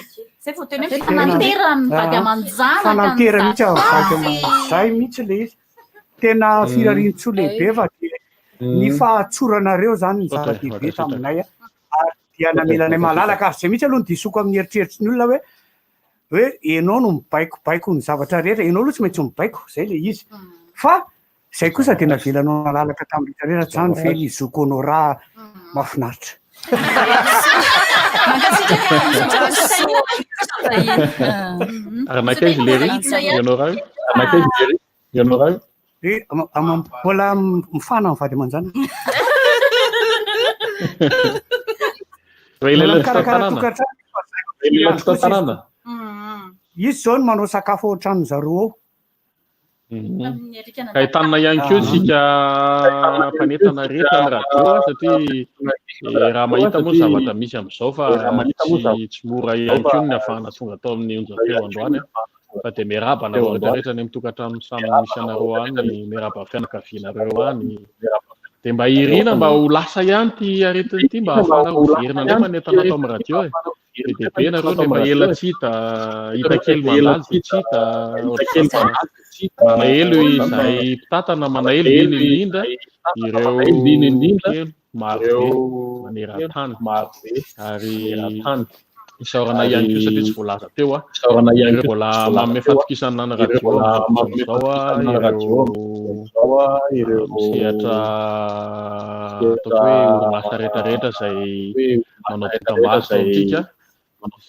Zay vao tena hoe fanantera mivady aman-janaka. Fanantera mihitsy avady aman-zay mihitsy le izy. Tena firarian-tsoa lehibe fa dia ny fahatsoranareo zany ny zava-dehibe taminay ary dia namelanay malalaka ary zay mihitsy aloha ny disoko amin'ny eritreritry ny olona hoe enao no mibaikobaiko ny zavatra rehetra, enao aloha tsy maintsy mibaiko, zay le izy. Fa zay kosa dia navelanao malalaka tamin'ny rehetra rehetra zany ve izoko honorat mahafinaritra. Arnaquez Léry, il y en aura eu. Mbola mifana mivady aman-jany. Izy zao no manao sakafo ao an-trano zareo ao. Ka hitanina ihany koa sika mpanentana rehetra ny radio satria raha mahita moa zavatra misy amin'izao fa tsy mora ihany koa ny ahafahana tonga tao amin'ny onjam-peo androany fa dia miarabana rehetra ny mitokantrano samy misy anareo any, miaraba fianakavianareo any. Dia mba irina mba ho lasa ihany ty aretiny ity mba ahafahana ho verina nefa ny entana atao amin'ny radio e. Dia be nareo dia mba ela tsy hita kely mandalo dia tsy hita mahelo izay mpitatana manahelo indrindra ireo maro be maneran-tany ary isaorana ihany koa satria tsy voalaza teo mbola manome fatokisana ny radio amin'izao ireo misehatra ataoko hoe orinasa rehetrarehetra zay manao dokam-barotra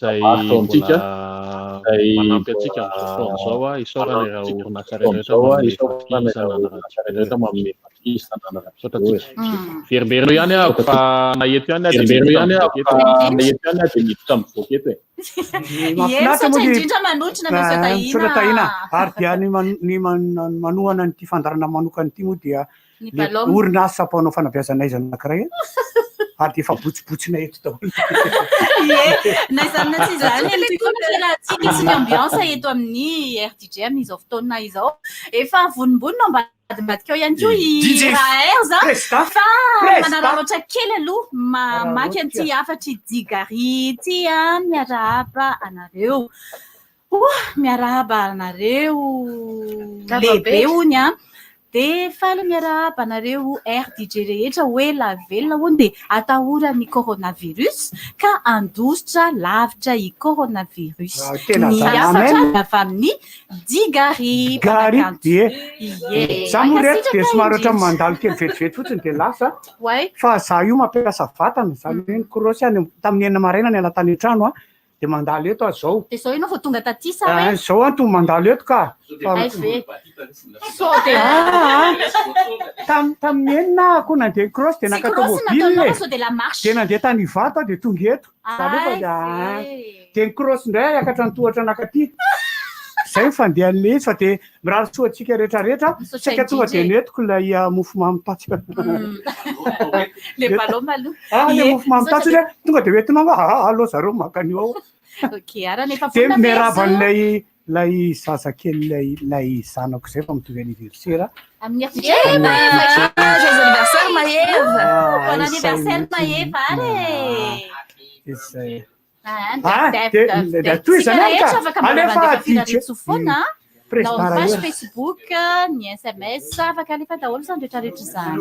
zay mbola manampy antsika amin'izao fotoana zao isaorana raha orinasa rehetrarehetra manome fatokisana verimberinao ihany ahako fa naeto ihany de miditra mivoaka eto indrindra manotrina misaotra tahina ary dia ny manohana nyty fandarana manokany ity moa dia orinasa mpanao fanabeazanaiza anankiray ary dia efa botsibotsina eto daholo naizanona tsy izany filatsika sy ny ambiance eto amin'ny RDJ amin'izao fotoana izao efa vonimbonina ambadimbadika ao ihany koa raherza fa manararaotra kely aloha mamaky an'ity afatry digary ity miarahaba anareo miarahaba anareo lehibe ony dia faly miarahaba anareo RDJ rehetra hoe la velona hono dia atahorany coronavirus ka andositra lavitra i coronavirus ny afatra avy amin'ny digary za moa rehetra dia somary ohatra mandalo kely vetivety fotsiny dia lasa fa za io mampiasa vatana zany hoe nikorosy any tamin'ny enina maraina ny alatany an-trano dia mandalo eto azao dia zao ianao vao tonga taty sa zao to mandalo eto ka tamin'ny enina ako nandeha cross dia nakatao mobile dia nandeha tany Ivato dia tonga eto dia ny cross indray akatra ny tohatra anakaty zay mifandehan'le izy fa dia mirary soatsika rehetrarehetra saika tonga dia netiko ilay mofo mamitatsy le ballon maloha le mofo mamitatsy le tonga dia hoentinao aloha zareo makanio ao dia miaraban'ilay zazakely lay zanako zay fa mitovy anniversaire amin'ny anniversaire Maeva bon anniversaire Maeva toy izany alefa DJ na page Facebook ny SMS afaka alefa daholo izany rehetrarehetra izany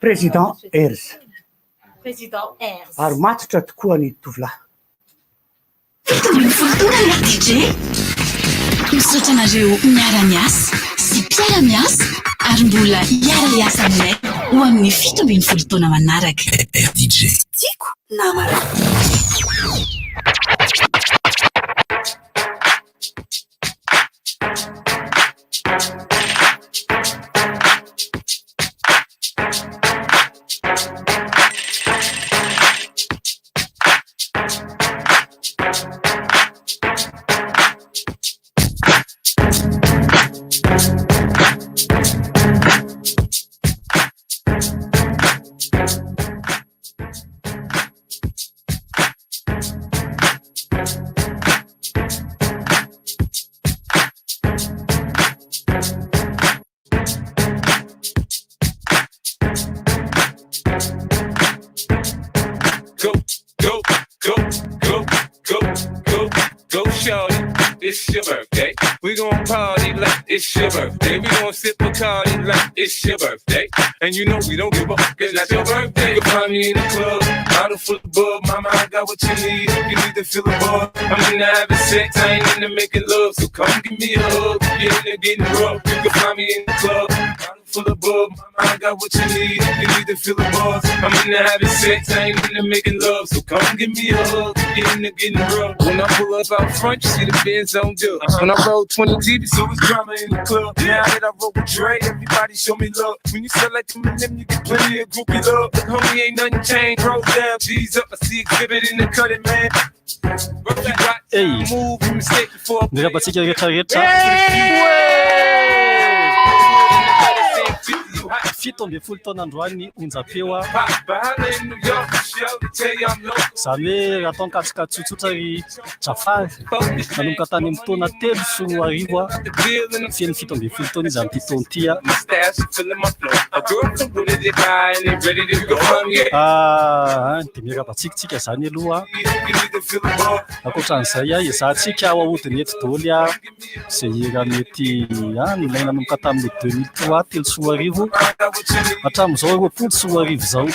président Erz ary matotra tokoa ny tovolahy DJ misaotra anareo miara-miasa sy mpiara-miasa ary mbola hiara-iasa aminay ho amin'ny 17 taona manaraka DJ tiako namara It's your birthday. We gon' party like it's your birthday. We gon' sip Bacardi like it's your birthday. And you know we don't give up, cause that's your birthday. You'll find me in the club, bottle full of bug. Mama, I got what you need. You need to feel the bug. I'm into having sex, I ain't into making love. So come give me a hug. Get in there getting rough. You can find me in the club, bottle full of bug. Mama, I got what you need. You need to feel the buzz. I'm into having sex, I ain't into making love. So come give me a hug. Get in there getting rough. When I pull up out front, you see the Benz on dub. When I roll 20 deep, so it's drama in the club. Now that I roll with Dre, everybody show me love. When you sell like them, you get plenty of groupie love. Look, homie, ain't nothing changed. Roll down, G's up. I see exhibit in the cutting, man. Hey, nirabatsika rehetrarehetra fito amby folo taona androany onjam-peo zany hoe atao nikatsika tsotsotra ry jafary nanomboka tany amin'ny taona 3 sy 4 arivo fiany fito amby folo taona izy amin'ity taona ity dia mirabatsikatsika zany aloha akoatran'izay izahantsika ao ahodiny eto daholo zay raha mety nilaina nanomboka tamin'ny 2003 telo sy 4 arivo hatramin'izao 20 sy 4 arivo zao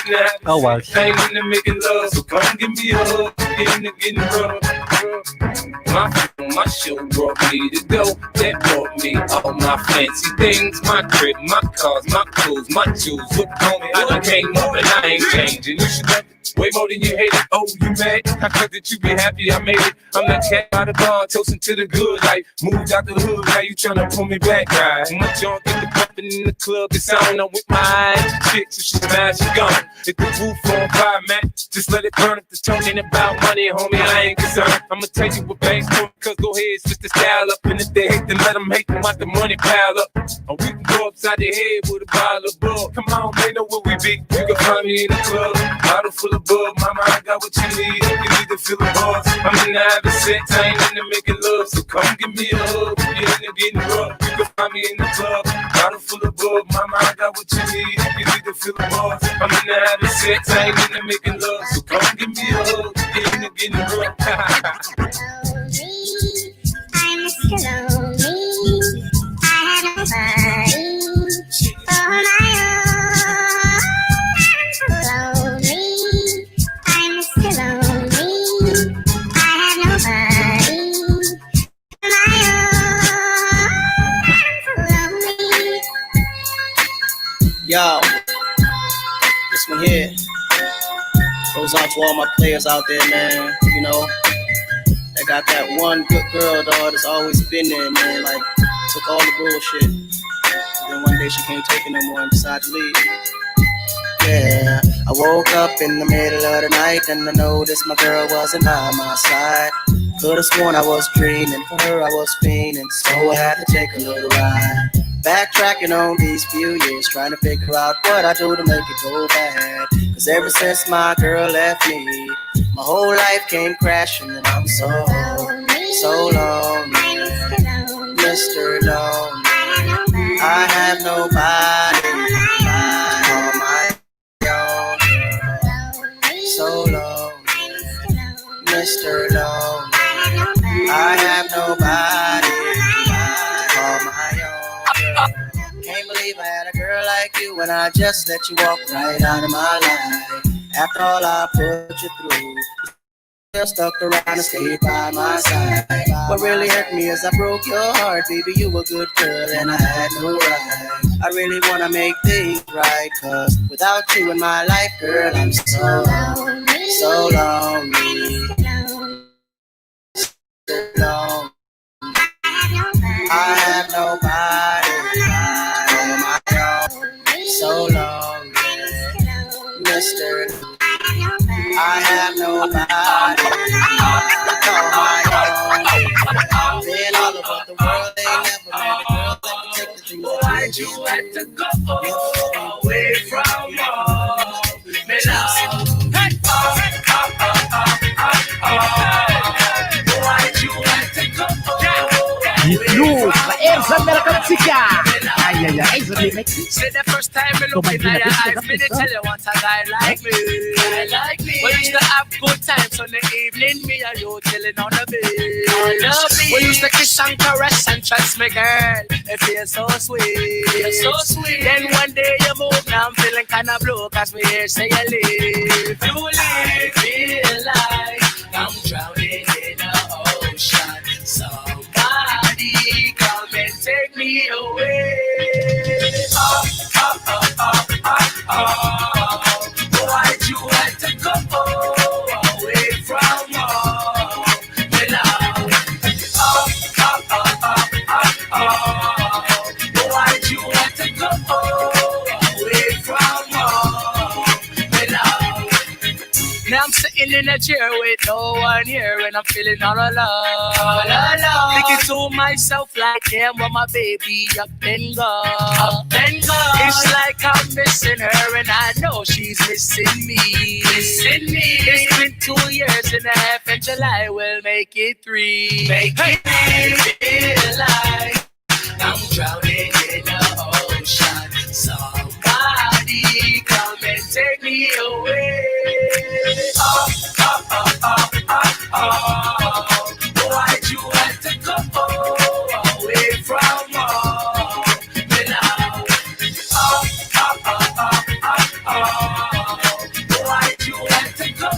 ao ary my show brought me to go. That brought me all my fancy things, my crib, my cars, my clothes, my jewels. Look, homie, I came up and I ain't changing. You should love it way more than you hate it. Oh, you mad? I thought that you be happy I made it. I'm that cat by the bar, toasting to the good life. Moved out the hood, now you tryna pull me back, right? My junk get the bumping in the club, it's on. I'm with my eyes, chicks, if she smash, she gone. Hit the roof on fire, man. Just let it burn. If the tone ain't about money, homie, I ain't concerned. I'ma tell you what banks do, cause go ahead, switch the style up. And if they hate, then let them hate them, watch the money pile up. Or we can go upside the head with a bottle of bug. Come on, they know where we be. You can find me in the club, bottle full of bug. Mama, I got what you need. You need to feel the buzz. I'm in the having sex, I ain't into making love. So come give me a hug. You're into getting rough. You can find me in the club, bottle full of bug. Mama, I got what you need. You need to feel the buzz. I'm in the having sex, I ain't into making love. So come give me a hug. You're into getting rough. I'm Mr. Lonely. I had nobody on my own. Lonely. I'm Mr. Lonely. I had nobody on my own. Lonely. Yo, this one here goes out to all my players out there, man. You know, they got that one good girl, dog, that's always been there, man. Like, took all the bullshit. And then one day she can't take it no more and decided to leave. Yeah, I woke up in the middle of the night and I noticed my girl wasn't by my side. Could've sworn I was dreaming, for her I was fiending, so I had to take a little ride. Backtracking on these few years, trying to figure out what I do to make it go bad. Cause ever since my girl left me, my whole life came crashing and I'm so lonely, Mr. Lonely. I have nobody on my own. So lonely, Mr. Lonely. I have nobody on my own. Can't believe I had a girl like you and I just let you walk right out of my life. After all I put you through, you stuck around and stayed by my side. What really hurt me is I broke your heart, baby. You were a good girl and I had no right. I really wanna make things right, cause without you in my life, girl, I'm so lonely, so lonely. I have nobody on my own. So lonely, Mr. I have nobody on my own. Been all over the world, they never met a girl that could take the things that why'd you have to go away from home? Me love, hey, why'd you have to go Look, Erza Mercantica. Ay, ay, ay, Erza Mercantica. Say the first time me look in your eyes, me they tell you what a guy like me. We used to have good times on the evening, me and you chilling on the bed. We used to kiss and caress and trust me, girl. It feels so sweet, Then one day you move, now I'm feeling kinda blue, cause me here say you leave. You leave, feel like I'm drowning in the ocean. Somebody come and take me away. Why'd you have to go away from home? Me love. Why'd you have to go away from home? Me love. Now I'm sitting in a chair with no one here and I'm feeling all alone. Thinking to myself like, damn, well, my baby up and gone. It's like I'm missing her and I know she's missing me. It's been 2 years and a half and July will make it 3. Make it feel like I'm drowning in the ocean. Somebody come and take me away. Why'd you have to go away from home? Me love. Why'd you have to go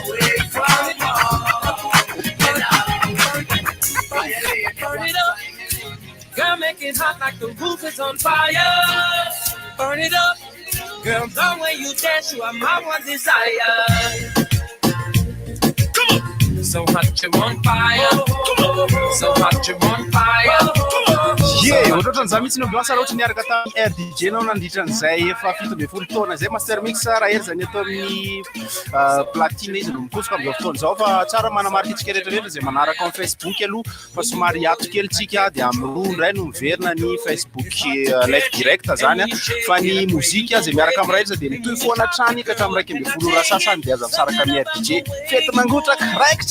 away from home? Me love. roof is on fire. Burn it up. Girl, the way you dance, you are my one desire. Come on. So hot you're on fire. So hot you're on fire. Ohatrotra ny zamitsy no biasa raha ohatra niaraka tamin'ny RDJ nao nandritra an'izay efa 17 taona zay master mix raha hery zany atao amin'ny platine izy no mikosika amin'izao fotoana izao fa tsara manamarika antsika rehetrarehetra zay manaraka amin'ny Facebook aloha fa somary ato kely tsika dia amin'ny roa indray no miverina ny Facebook live direct zany fa ny mozika zay miaraka amin'ny raha dia mitohy foana trany ka hatramin'ny raika ambin'ny folo ora sasany dia aza misaraka amin'ny RDJ fety mangotra correct.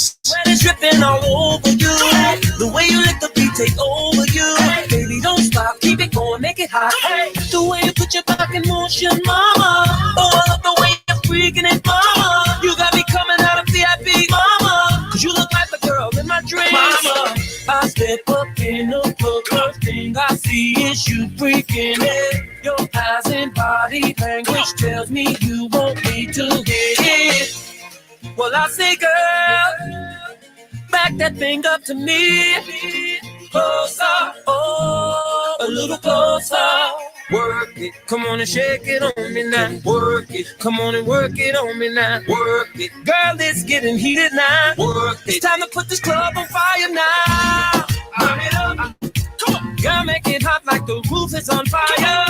The way you let the beat take over you, baby, don't stop, keep it going, make it hot. Hey, the way you put your back in motion, mama. Oh, I love the way you're freaking it, mama. You got me coming out of VIP, mama. 'Cause you look like the girl in my dreams, mama. I step up in the club, first thing I see is you freaking it. Your eyes and body language tells me you want me to hit it. Well, I say, girl, back that thing up to me. Closer, oh, a little closer. Work it, come on and shake it on me now. Work it, come on and work it on me now. Work it, girl, it's getting heated now. Work it, it's time to put this club on fire now. Burn it up, come on, girl, make it hot like the roof is on fire.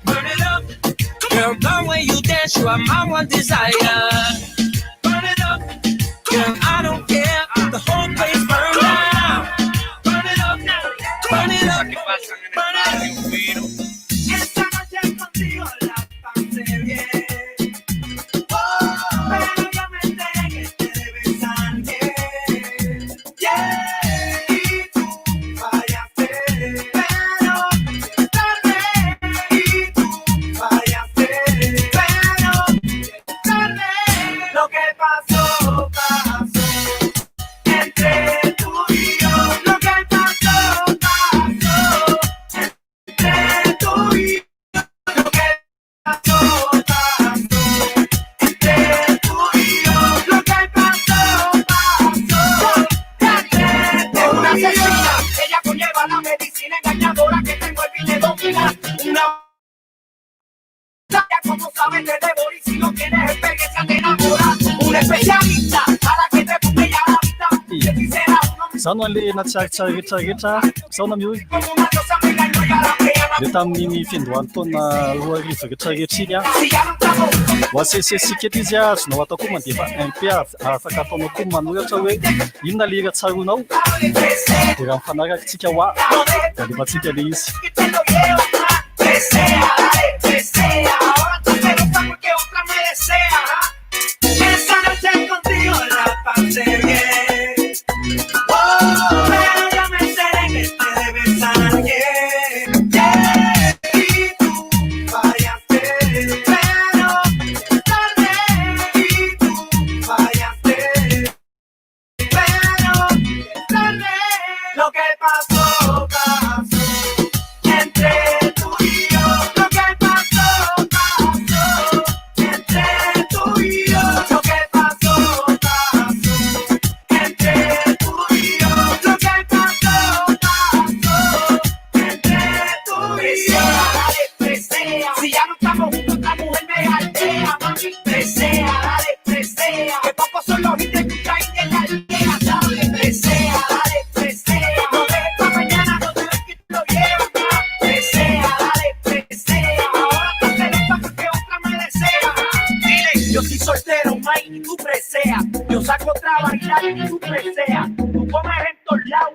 Burn it up, girl, the way you dance, you are my one desire. Burn it up, girl, I don't care, the whole place burn down. Burn it up now, burn it up, burn it up. Esta noche contigo la pasé bien. Oh, pero yo me enteré que te debes a alguien. Yeah, y tú fallaste, pero tarde. Y tú fallaste, pero tarde. Lo que pasó, pasó. Entre tú y yo, lo que pasó, pasó. Entre tú y yo, lo que pasó, pasó. Entre tú y yo, lo que pasó, pasó. Entre una asesina, ella conlleva la medicina engañadora que tengo el fin de domina. Una ya como sabes te devoro y si no tienes experiencia te enamora. Un especialista para que te ponga ya la vista. Si será uno Zaho no an'le natsaritsary rehetrarehetra zaho namio le tamin'iny fiandohan'ny taona roa arivo rehetrarehetra iny ho asesesika eto izy azonao atao koa mandefa impiave afaka ataonao koa manohatra hoe inona le ratsaronao dia raha mifanarakatsika hoa da alefatsika le izy. Esta noche contigo la pasé bien. Oh, pero yo me enteré que te debes a alguien. Yeah, y tú fallaste, pero tarde. Y tú fallaste, pero tarde. Lo que pasó, pasó. Entre tú y yo, lo que pasó, pasó. Entre tú y yo, lo que pasó, pasó. Entre tú y yo, lo que pasó, pasó. Entre tú y yo, dale, presea. Si ya no estamos juntos, esta mujer me altea, mami, presea, dale, presea. Que pocos son los hits que caen en la aldea, dale, presea, dale, presea. No dejes pa' mañana, no te ves que lo llevas, presea, dale, presea. Ahora te celebras porque otra me desea. Dile, yo soy soltero, Mike, y tú presea. Yo saco otra bailar y tú presea. Tú comes en todos lados.